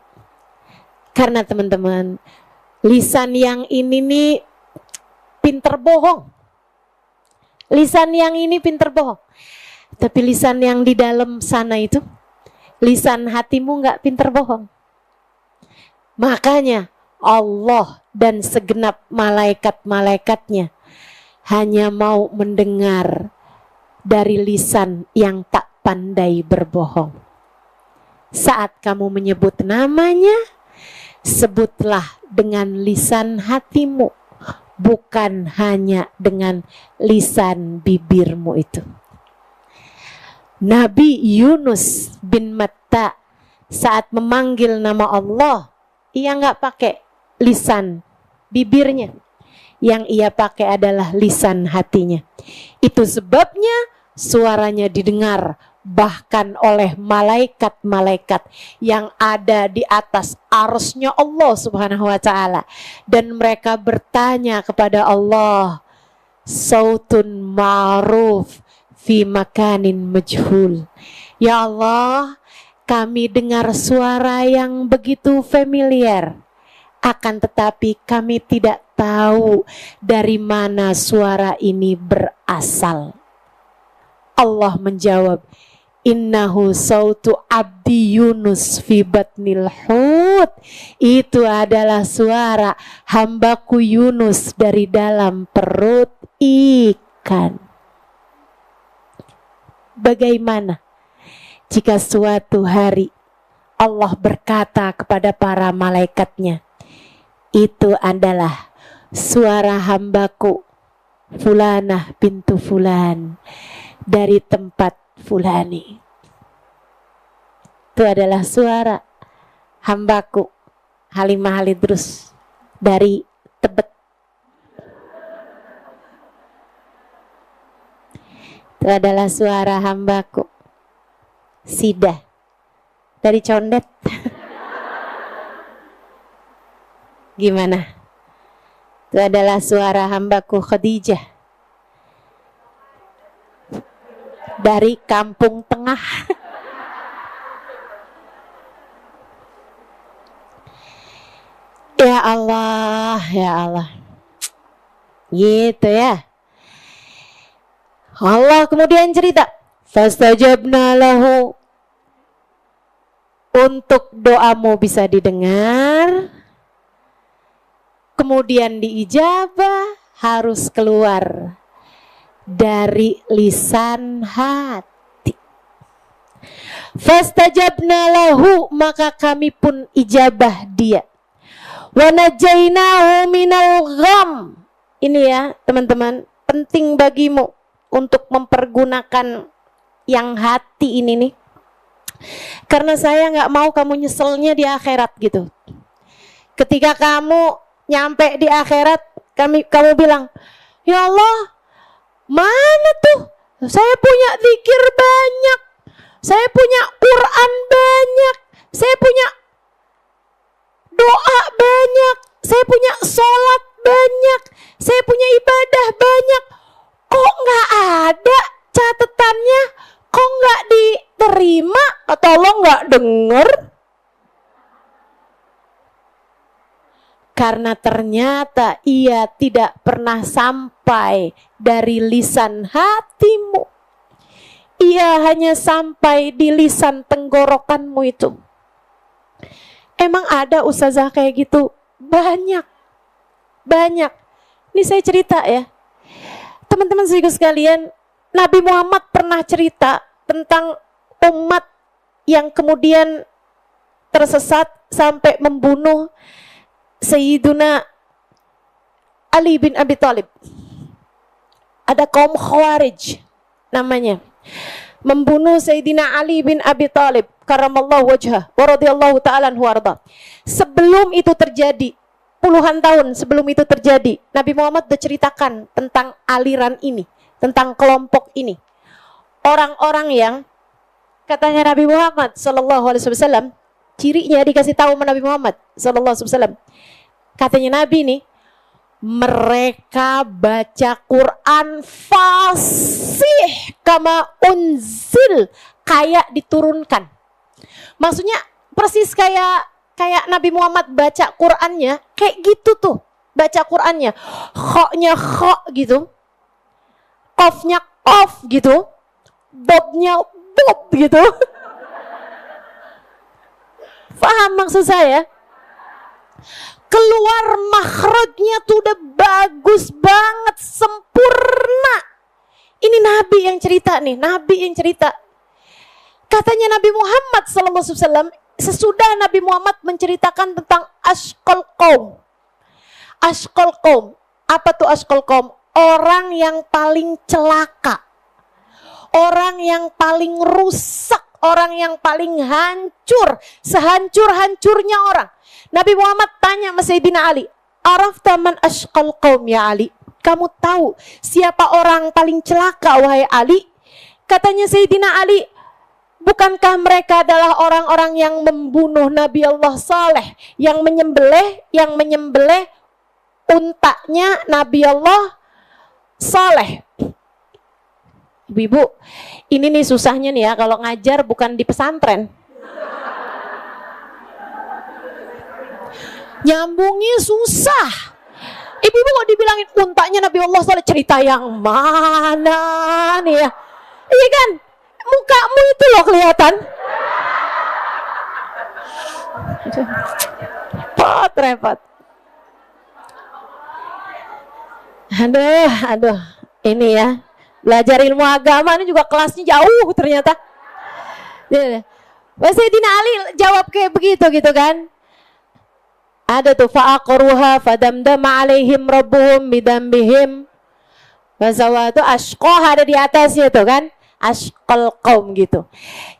Karena teman-teman, lisan yang ini nih pinter bohong. Lisan yang ini pinter bohong. Tapi lisan yang di dalam sana itu, lisan hatimu gak pinter bohong. Makanya Allah dan segenap malaikat-malaikatnya hanya mau mendengar dari lisan yang tak pandai berbohong. Saat kamu menyebut namanya, sebutlah dengan lisan hatimu, bukan hanya dengan lisan bibirmu itu. Nabi Yunus bin Matta saat memanggil nama Allah, ia nggak pakai lisan bibirnya, yang ia pakai adalah lisan hatinya. Itu sebabnya suaranya didengar bahkan oleh malaikat-malaikat yang ada di atas arsy-Nya Allah Subhanahu wa taala, dan mereka bertanya kepada Allah, sautun ma'ruf fi makanin majhul. Ya Allah, kami dengar suara yang begitu familiar, akan tetapi kami tidak tahu dari mana suara ini berasal. Allah menjawab, Innahu sautu abdi Yunus fi batnil hut. Itu adalah suara hambaku Yunus dari dalam perut ikan. Bagaimana jika suatu hari Allah berkata kepada para malaikatnya, itu adalah suara hambaku Fulanah bintu Fulan dari tempat Fulani. Itu adalah suara hambaku Halimah Halidrus dari Tebet. Itu adalah suara hambaku Sida dari Condet. Gimana? Itu adalah suara hambaku Khadijah dari Kampung Tengah. Ya Allah, ya Allah. Gitu ya. Allah kemudian cerita, fastajabna lahu, untuk doamu bisa didengar, kemudian diijabah, harus keluar dari lisan hati. Fastajabna lahu, maka kami pun ijabah dia. Wa najainahu minal gham. Ini ya teman-teman, penting bagimu untuk mempergunakan yang hati ini nih. Karena saya gak mau kamu nyeselnya di akhirat gitu. Ketika kamu nyampe di akhirat, kamu bilang, ya Allah, mana tuh? Saya punya zikir banyak, saya punya Quran banyak, saya punya doa banyak, saya punya sholat banyak, saya punya ibadah banyak. Kok gak ada catatannya? Kok gak diterima? Atau lo gak denger? Karena ternyata ia tidak pernah sampai dari lisan hatimu. Ia hanya sampai di lisan tenggorokanmu itu. Emang ada ustazah kayak gitu? Banyak. Banyak. Ini saya cerita ya. Teman-teman sekalian, Nabi Muhammad pernah cerita tentang umat yang kemudian tersesat sampai membunuh Sayyiduna Ali bin Abi Thalib. Ada kaum Khawarij namanya, membunuh Sayyidina Ali bin Abi Thalib karamallahu wajhah wa radhiyallahu ta'ala anhu warda. Sebelum itu terjadi, puluhan tahun sebelum itu terjadi, Nabi Muhammad sudah ceritakan tentang aliran ini, tentang kelompok ini. Orang-orang yang katanya Nabi Muhammad sallallahu alaihi wasallam, cirinya dikasih tahu sama Nabi Muhammad sallallahu alaihi wasallam. Katanya Nabi nih, mereka baca Quran fasih kama unzil, kayak diturunkan. Maksudnya persis kayak Nabi Muhammad baca Qurannya kayak gitu tuh, baca Qurannya, khoknya khok gitu, qafnya qaf gitu, bobnya bob gitu. Paham maksud saya? Keluar makhrajnya tuh udah bagus banget, sempurna. Ini Nabi yang cerita nih, Nabi yang cerita. Katanya Nabi Muhammad SAW, sesudah Nabi Muhammad menceritakan tentang ashqal qaum. Ashqal qaum, apa tuh ashqal qaum? Orang yang paling celaka, orang yang paling rusak, orang yang paling hancur, sehancur-hancurnya orang. Nabi Muhammad tanya sama Sayyidina Ali, arafta man ashqal qaum ya Ali? Kamu tahu siapa orang paling celaka wahai Ali? Katanya Sayyidina Ali, bukankah mereka adalah orang-orang yang membunuh Nabi Allah Saleh, yang menyembelih untanya Nabi Allah Saleh. Ibu-ibu, ini nih susahnya nih ya kalau ngajar bukan di pesantren. Nyambungnya susah. Ibu-ibu kok dibilangin untanya Nabi Allah Saleh, cerita yang mana nih ya? Iya kan? mukamu itu loh kelihatan. Repot. Aduh, ini ya. Belajar ilmu agama ini juga kelasnya jauh ternyata. Sayyidina Ali jawab kayak begitu gitu kan. Ada tuh fa'aqruha fadamdama alaihim rabbuhum bidambihim wasawatu ashqaha, ada di atasnya tuh kan, ashqal qaum gitu.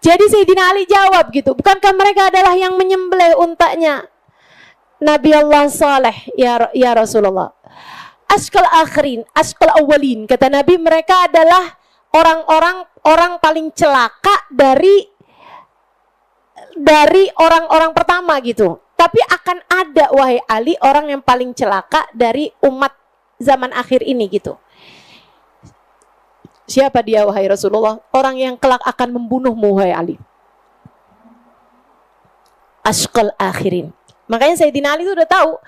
Jadi Sayyidina Ali jawab gitu, bukankah mereka adalah yang menyembelih untanya Nabi Allah Saleh ya Rasulullah? Ashqal akhirin, ashqal awwalin, kata Nabi, mereka adalah orang paling celaka dari orang-orang pertama gitu. Tapi akan ada, wahai Ali, orang yang paling celaka dari umat zaman akhir ini gitu. Siapa dia, wahai Rasulullah? Orang yang kelak akan membunuhmu, wahai Ali. Ashqal akhirin. Makanya Sayyidina Ali itu udah tahu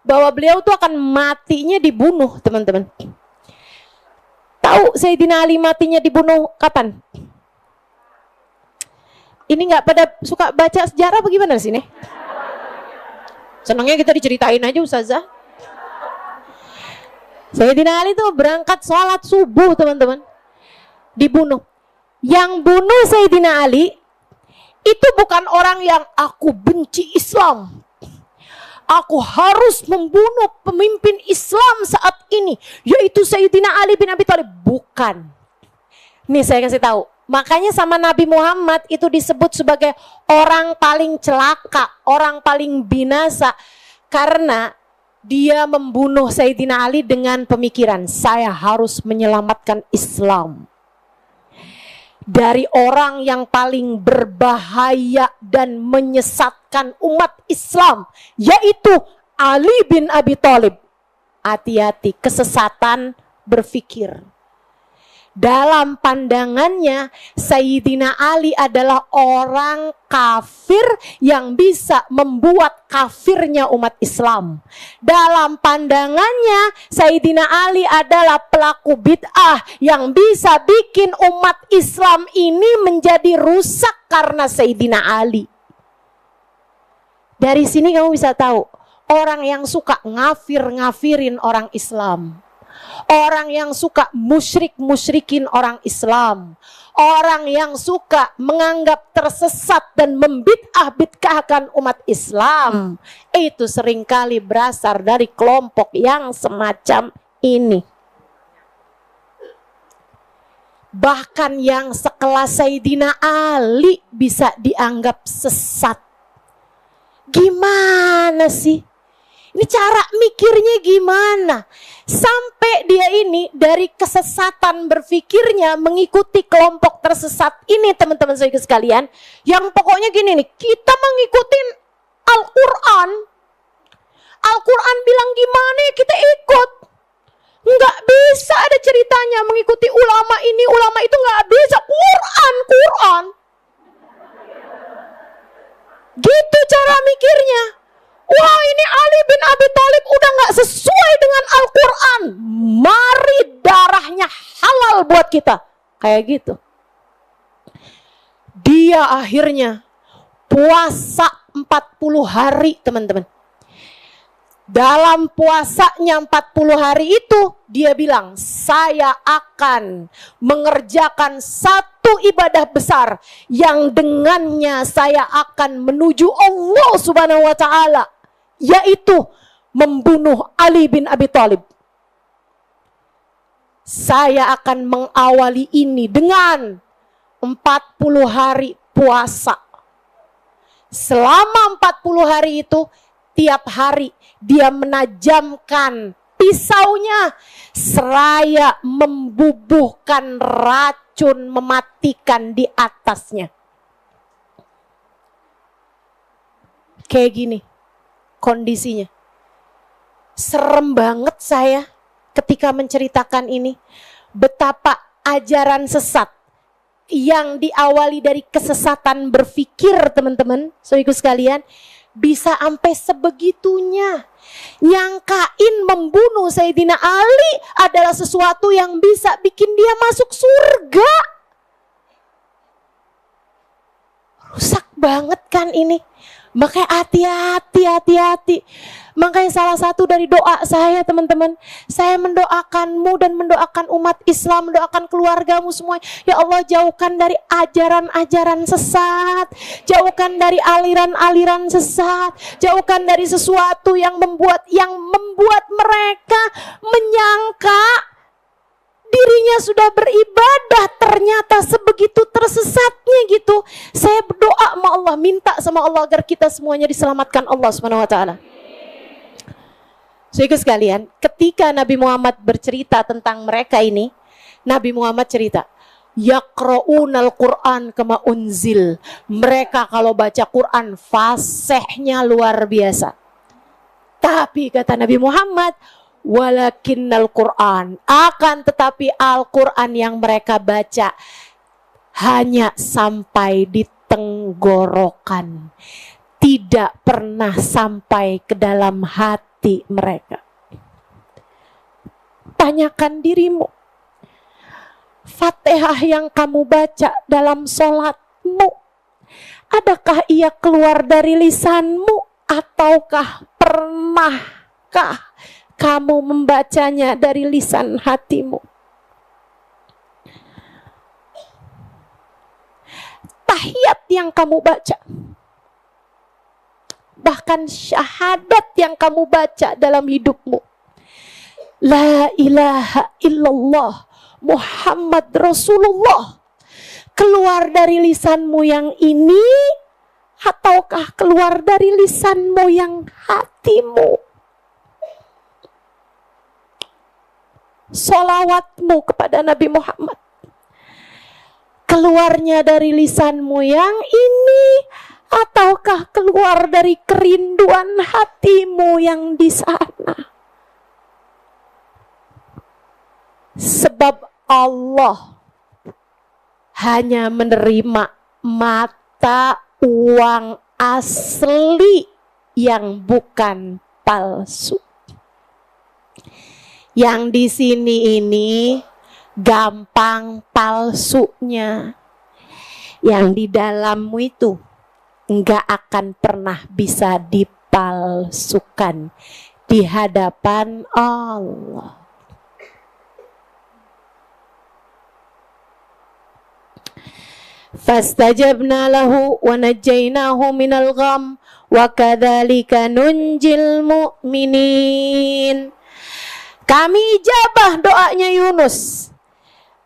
bahwa beliau tuh akan matinya dibunuh, teman-teman. Tahu Sayyidina Ali matinya dibunuh kapan? Ini nggak pada suka baca sejarah bagaimana sini? Senangnya kita diceritain aja Ustazah. Sayyidina Ali tuh berangkat sholat subuh, teman-teman, dibunuh. Yang bunuh Sayyidina Ali itu bukan orang yang aku benci Islam, aku harus membunuh pemimpin Islam saat ini, yaitu Sayyidina Ali bin Abi Thalib. Bukan. Nih saya kasih tahu. Makanya sama Nabi Muhammad itu disebut sebagai orang paling celaka, orang paling binasa. Karena dia membunuh Sayyidina Ali dengan pemikiran, saya harus menyelamatkan Islam dari orang yang paling berbahaya dan menyesatkan umat Islam, yaitu Ali bin Abi Thalib. Hati-hati, kesesatan berpikir. Dalam pandangannya, Sayyidina Ali adalah orang kafir yang bisa membuat kafirnya umat Islam. Dalam pandangannya, Sayyidina Ali adalah pelaku bid'ah yang bisa bikin umat Islam ini menjadi rusak karena Sayyidina Ali. Dari sini kamu bisa tahu, orang yang suka ngafirin orang Islam, orang yang suka musyrikin orang Islam, orang yang suka menganggap tersesat dan membid'ah-bid'ahkan umat Islam, itu seringkali berasal dari kelompok yang semacam ini. Bahkan yang sekelas Sayyidina Ali bisa dianggap sesat. Gimana sih? Ini cara mikirnya gimana? Sampai dia ini dari kesesatan berpikirnya mengikuti kelompok tersesat ini, teman-teman saya sekalian. Yang pokoknya gini nih, kita mengikuti Al-Quran. Al-Quran bilang gimana ya kita ikut. Nggak bisa ada ceritanya mengikuti ulama ini, ulama itu, nggak bisa. Quran. Gitu cara mikirnya. Wah, ini Ali bin Abi Thalib udah gak sesuai dengan Al-Quran, mari darahnya halal buat kita. Kayak gitu. Dia akhirnya puasa 40 hari, teman-teman. Dalam puasanya 40 hari itu, dia bilang, saya akan mengerjakan satu ibadah besar yang dengannya saya akan menuju Allah Subhanahu wa Ta'ala, yaitu membunuh Ali bin Abi Thalib. Saya akan mengawali ini dengan 40 hari puasa. Selama 40 hari itu, tiap hari dia menajamkan pisaunya seraya membubuhkan racun mematikan di atasnya. Kayak gini kondisinya. Serem banget saya ketika menceritakan ini. Betapa ajaran sesat yang diawali dari kesesatan berpikir, teman-teman, saudaraku sekalian, bisa sampai sebegitunya. Nyangkain membunuh Sayyidina Ali adalah sesuatu yang bisa bikin dia masuk surga. Rusak banget kan ini. Makanya hati-hati. Makanya salah satu dari doa saya teman-teman, saya mendoakanmu dan mendoakan umat Islam, mendoakan keluargamu semua. Ya Allah, jauhkan dari ajaran-ajaran sesat, jauhkan dari aliran-aliran sesat, jauhkan dari sesuatu yang membuat mereka menyangka dirinya sudah beribadah, ternyata sebegitu tersesatnya gitu. Saya berdoa sama Allah, minta sama Allah agar kita semuanya diselamatkan Allah Subhanahu wa taala. Saudara sekalian, ketika Nabi Muhammad bercerita tentang mereka ini, Nabi Muhammad cerita, yaqra'unal Qur'an kama unzil. Mereka kalau baca Quran fasihnya luar biasa. Tapi kata Nabi Muhammad, walakinnal Qur'an, akan tetapi Al-Quran yang mereka baca hanya sampai di tenggorokan, tidak pernah sampai ke dalam hati mereka. Tanyakan dirimu, Fatihah yang kamu baca dalam sholatmu, adakah ia keluar dari lisanmu, ataukah pernahkah kamu membacanya dari lisan hatimu? Tahiyat yang kamu baca, bahkan syahadat yang kamu baca dalam hidupmu, la ilaha illallah Muhammad Rasulullah, keluar dari lisanmu yang ini, ataukah keluar dari lisanmu yang hatimu? Solawatmu kepada Nabi Muhammad, keluarnya dari lisanmu yang ini, ataukah keluar dari kerinduan hatimu yang di sana? Sebab Allah hanya menerima mata uang asli yang bukan palsu. Yang di sini ini gampang palsunya. Yang di dalammu itu enggak akan pernah bisa dipalsukan di hadapan Allah. Fastajabna lahu wa najjaynahu minal gham wa kadzalika nunjil mu'minin. Kami ijabah doanya Yunus.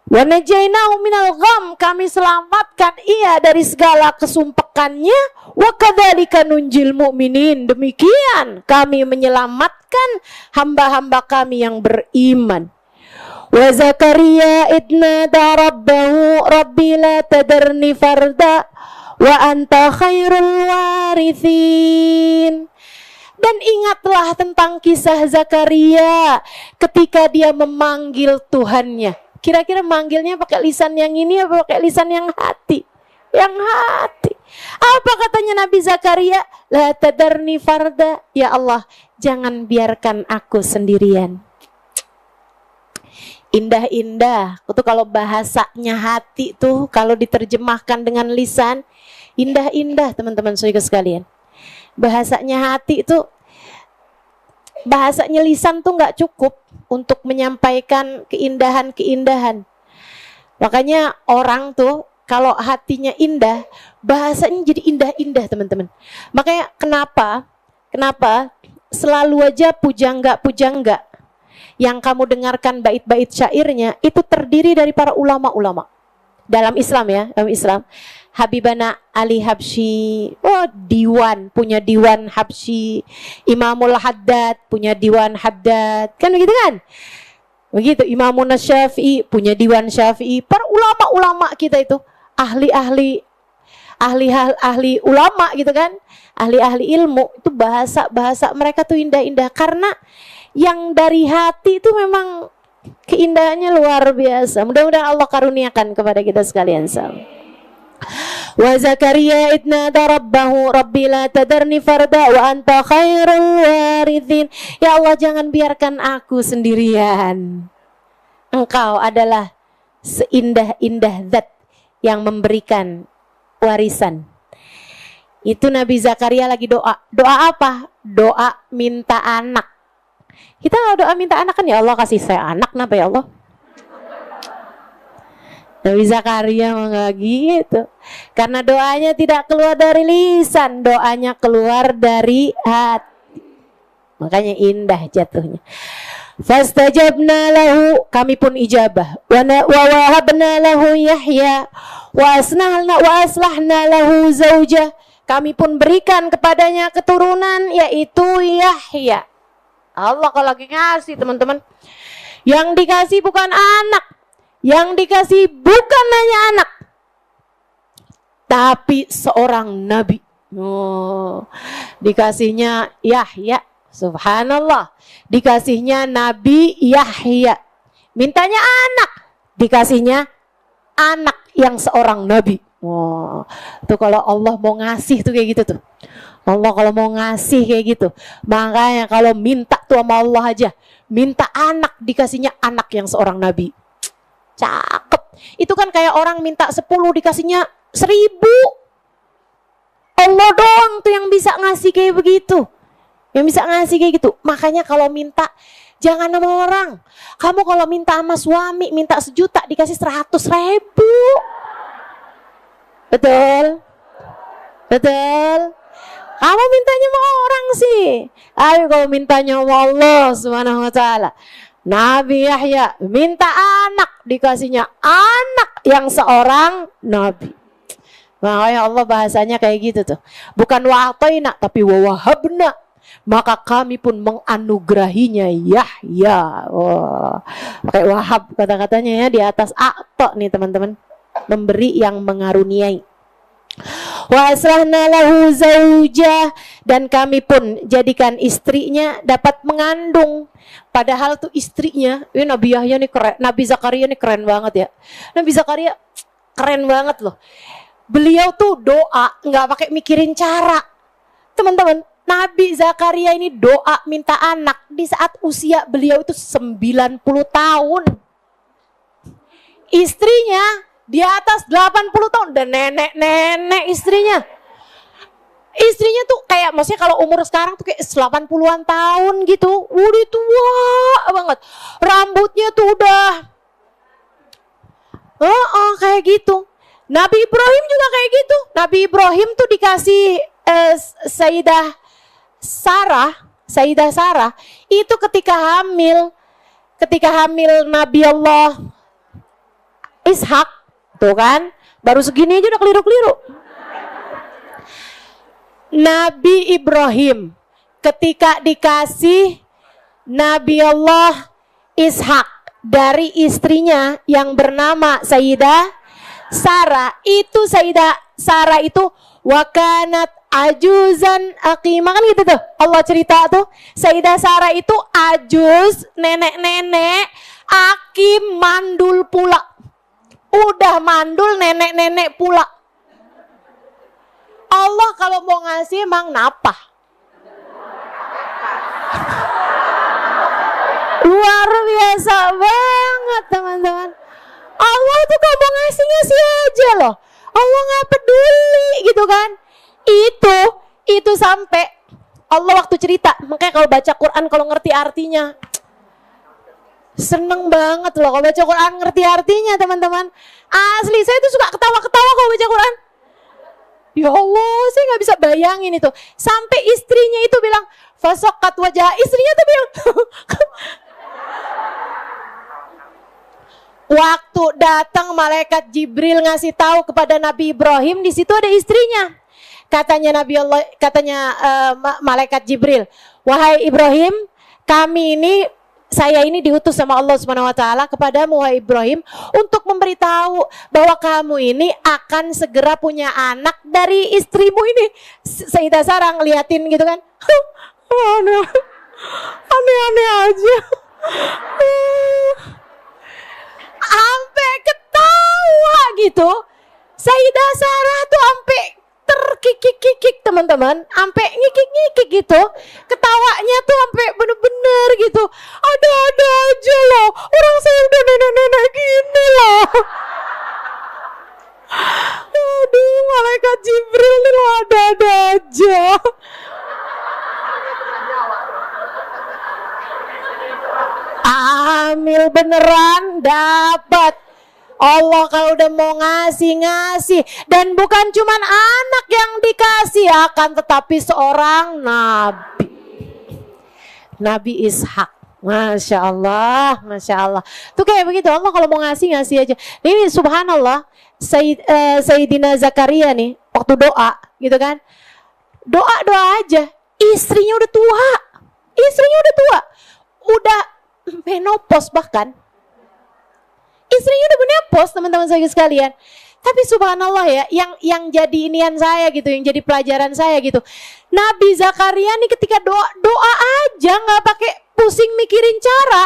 Wa najjaynahu minal gham, kami selamatkan ia dari segala kesumpekannya. Wa kadzalika nunjil mu'minin, demikian kami menyelamatkan hamba-hamba kami yang beriman. Wa Zakaria idnada rabbahu rabbi la tadarni farda wa anta khairul warithin. Dan ingatlah tentang kisah Zakaria ketika dia memanggil Tuhannya. Kira-kira manggilnya pakai lisan yang ini atau pakai lisan yang hati? Yang hati. Apa katanya Nabi Zakaria? La tadarni farda, ya Allah, jangan biarkan aku sendirian. Indah-indah. Itu kalau bahasanya hati tuh, kalau diterjemahkan dengan lisan, indah-indah teman-teman saudara sekalian. Bahasanya hati itu, bahasanya lisan tuh nggak cukup untuk menyampaikan keindahan-keindahan. Makanya orang tuh kalau hatinya indah, bahasanya jadi indah-indah teman-teman. Makanya kenapa selalu aja pujangga yang kamu dengarkan bait-bait syairnya itu terdiri dari para ulama-ulama. Dalam Islam ya, dalam Islam. Habibana Ali Habsyi, punya diwan Habsyi. Imamul Haddad punya diwan Haddad. Kan begitu kan? Begitu. Imamun Syafi'i punya diwan Syafi'i. Para ulama-ulama kita itu ahli ulama gitu kan? Ahli-ahli ilmu, itu bahasa mereka tuh indah-indah karena yang dari hati itu memang keindahannya luar biasa. Mudah-mudahan Allah karuniakan kepada kita sekalian. Wa Zakaria idnada rabbahu rabbi la tadarni farda wa anta khairul warithin. Ya Allah, jangan biarkan aku sendirian. Engkau adalah seindah-indah zat yang memberikan warisan. Itu Nabi Zakaria lagi doa. Doa apa? Doa minta anak. Kita kalau doa minta anak kan, ya Allah kasih saya anak, kenapa ya Allah? Nabi Zakaria mah nggak gitu. Karena doanya tidak keluar dari lisan, doanya keluar dari hati. Makanya indah jatuhnya. Fastajabna lahu, kami pun ijabah. Wa wahabna lahu Yahya wa aslahna lahu zaujah. Kami pun berikan kepadanya keturunan, yaitu Yahya. Allah kalau lagi ngasih, teman-teman. Yang dikasih bukan anak, yang dikasih bukan hanya anak, tapi seorang nabi. Oh, dikasihnya Yahya. Subhanallah, dikasihnya Nabi Yahya. Mintanya anak, dikasihnya anak yang seorang nabi. Wow, tuh kalau Allah mau ngasih tuh kayak gitu tuh. Allah kalau mau ngasih kayak gitu. Makanya kalau minta tuh sama Allah aja, minta anak, dikasihnya anak yang seorang nabi. Cakep. Itu kan kayak orang minta 10 dikasihnya 1000. Allah doang tuh yang bisa ngasih kayak begitu. Yang bisa ngasih kayak gitu. Makanya kalau minta jangan sama orang. Kamu kalau minta sama suami, minta 1 juta dikasih 100.000. Betul? Betul? Kamu mintanya sama orang sih. Ayo kalau mintanya sama Allah Subhanahu wa taala. Nabi Yahya minta anak, dikasihnya anak yang seorang nabi. Makanya Allah bahasanya kayak gitu tuh. Bukan wa'ataina tapi wawahabna. Maka kami pun menganugerahinya Yahya. Wah, pakai wahab kata-katanya ya, di atas a'ta nih teman-teman. Memberi yang mengaruniai. Wa aslahna lahu zaujah, dan kami pun jadikan istrinya dapat mengandung. Padahal tuh istrinya, ini Nabi Yahya nih keren, Nabi Zakaria nih keren banget ya. Nabi Zakaria keren banget loh. Beliau tuh doa nggak pakai mikirin cara. Teman-teman, Nabi Zakaria ini doa minta anak di saat usia beliau itu 90 tahun. Istrinya di atas 80 tahun dan nenek-nenek istrinya. Istrinya tuh kayak, maksudnya kalau umur sekarang tuh kayak 80-an tahun gitu. Udah tua banget. Rambutnya tuh udah kayak gitu. Nabi Ibrahim juga kayak gitu. Nabi Ibrahim tuh dikasih Sayyidah Sarah itu ketika hamil Nabi Allah Ishak tuh kan, baru segini aja udah keliru-keliru. Nabi Ibrahim ketika dikasih Nabi Allah Ishak dari istrinya yang bernama Sayyidah Sarah, itu Sayyidah Sarah itu wakanat ajuzan aqimah, kan gitu tuh. Allah cerita tuh Sayyidah Sarah itu ajuz, nenek-nenek, akim, mandul pula. Udah mandul, nenek-nenek pula. Allah kalau mau ngasih emang napah. Luar biasa banget teman-teman. Allah tuh kalau mau ngasih aja loh. Allah nggak peduli gitu kan. Itu sampai Allah waktu cerita. Makanya kalau baca Quran kalau ngerti artinya, seneng banget loh kalau baca Quran ngerti artinya teman-teman. Asli saya tuh suka ketawa-ketawa kalau baca Quran. Ya Allah, saya nggak bisa bayangin itu. Sampai istrinya itu bilang, fasokat wajah. Istrinya tuh bilang, waktu datang malaikat Jibril ngasih tahu kepada Nabi Ibrahim, di situ ada istrinya. Katanya malaikat Jibril, wahai Ibrahim, saya ini diutus sama Allah Subhanahu wa taala kepadamu wahai Ibrahim untuk memberitahu bahwa kamu ini akan segera punya anak dari istrimu ini. Sayyidah Sarah ngeliatin gitu kan. Aneh-aneh aja. Sampai ketawa gitu. Sayyidah Sarah tuh sampai terkikik-kikik teman-teman, sampai ngikik-ngikik gitu. Ketawanya tuh sampai bener-bener gitu. Ada-ada aja loh. Orang saya udah nenek-nenek gini loh. Aduh, malaikat Jibril nih loh ada-ada hamil beneran dapat. Allah kalau udah mau ngasih. Dan bukan cuman anak yang dikasih, akan tetapi seorang nabi. Nabi Ishak. Masya Allah. Tuh kayak begitu, Allah kalau mau ngasih aja. Ini subhanallah, Sayyidina Zakaria nih, waktu doa gitu kan, doa aja, istrinya udah tua, udah menopause bahkan. Istrinya udah menopause, teman-teman saya sekalian. Tapi subhanallah ya, yang jadi inian saya gitu, yang jadi pelajaran saya gitu. Nabi Zakaria nih ketika doa aja, nggak pakai pusing mikirin cara.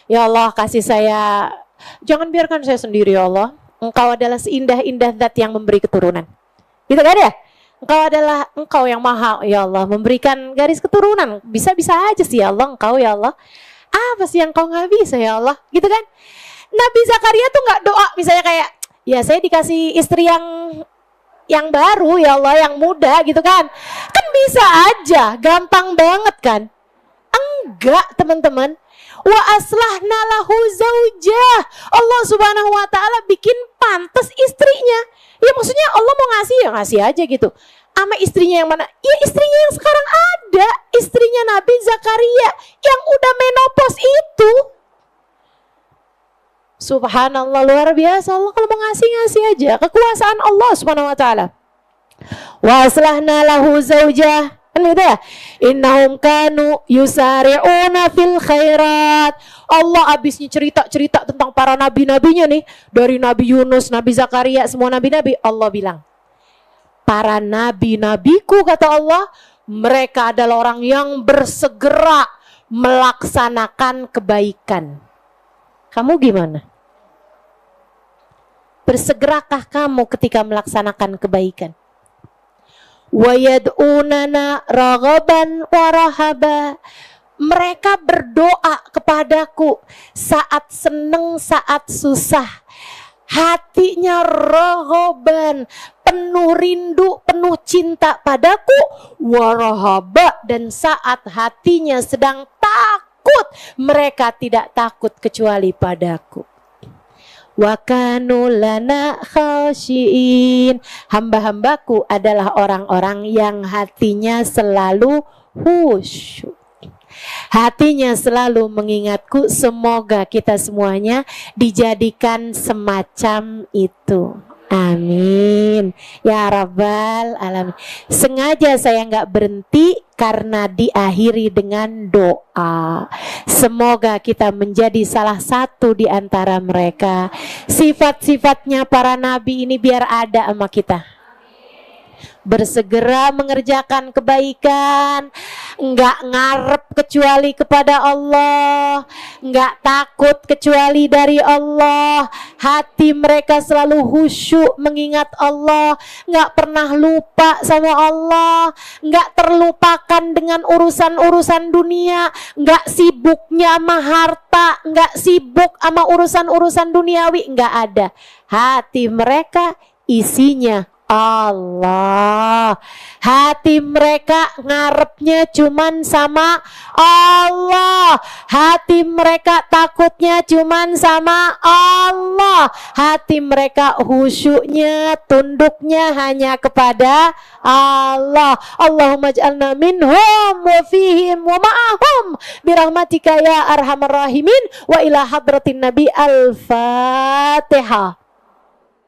Ya Allah, kasih saya, jangan biarkan saya sendiri ya Allah. Engkau adalah seindah-indah zat yang memberi keturunan. Gitu kan ya? Engkau yang maha ya Allah, memberikan garis keturunan. Bisa-bisa aja sih ya Allah, engkau ya Allah. Apa sih yang kau nggak bisa ya Allah? Gitu kan? Nabi Zakaria tuh nggak doa misalnya kayak, ya saya dikasih istri yang baru ya Allah, yang muda gitu kan. Kan bisa aja, gampang banget kan. Enggak teman-teman. Wa aslahna lahu zaujah. Allah subhanahu wa ta'ala bikin pantas istrinya. Ya maksudnya Allah mau ngasih ya ngasih aja gitu. Sama istrinya yang mana? Ya istrinya yang sekarang ada. Istrinya Nabi Zakaria yang udah menopause itu. Subhanallah, luar biasa. Allah kalau mau ngasih aja. Kekuasaan Allah subhanahu wa ta'ala. Wa aslahna lahu zaujah. Kan gitu ya? Innahum kanu yusari'una fil khairat. Allah abisnya cerita tentang para nabi-nabinya nih. Dari Nabi Yunus, Nabi Zakaria, semua nabi-nabi. Allah bilang, para nabi-nabiku kata Allah, mereka adalah orang yang bersegera melaksanakan kebaikan. Kamu gimana? Bersegerakah kamu ketika melaksanakan kebaikan? Wa yad'unana raghaban wa rahaba. Mereka berdoa kepadaku saat seneng, saat susah. Hatinya raghaban, penuh rindu, penuh cinta padaku. Wa rahaba, dan saat hatinya sedang takut, mereka tidak takut kecuali padaku. Wa kanu lana khashiin. Hamba-hambaku adalah orang-orang yang hatinya selalu khusyuk. Hatinya selalu mengingatku. Semoga kita semuanya dijadikan semacam itu. Amin ya rabbal alamin. Sengaja saya nggak berhenti karena diakhiri dengan doa. Semoga kita menjadi salah satu di antara mereka. Sifat-sifatnya para nabi ini biar ada sama kita. Bersegera mengerjakan kebaikan, enggak ngarep kecuali kepada Allah, enggak takut kecuali dari Allah. Hati mereka selalu khusyuk mengingat Allah, enggak pernah lupa sama Allah, enggak terlupakan dengan urusan-urusan dunia, enggak sibuknya sama harta, enggak sibuk sama urusan-urusan duniawi, enggak ada. Hati mereka isinya Allah. Hati mereka ngarepnya cuman sama Allah. Hati mereka takutnya cuman sama Allah. Hati mereka khusyuknya, tunduknya hanya kepada Allah. Allahumma ij'alna minhum wa fihim wa ma'ahum birahmatika ya arhamar rahimin. Wa ila hadratin nabi. Al-Fatihah.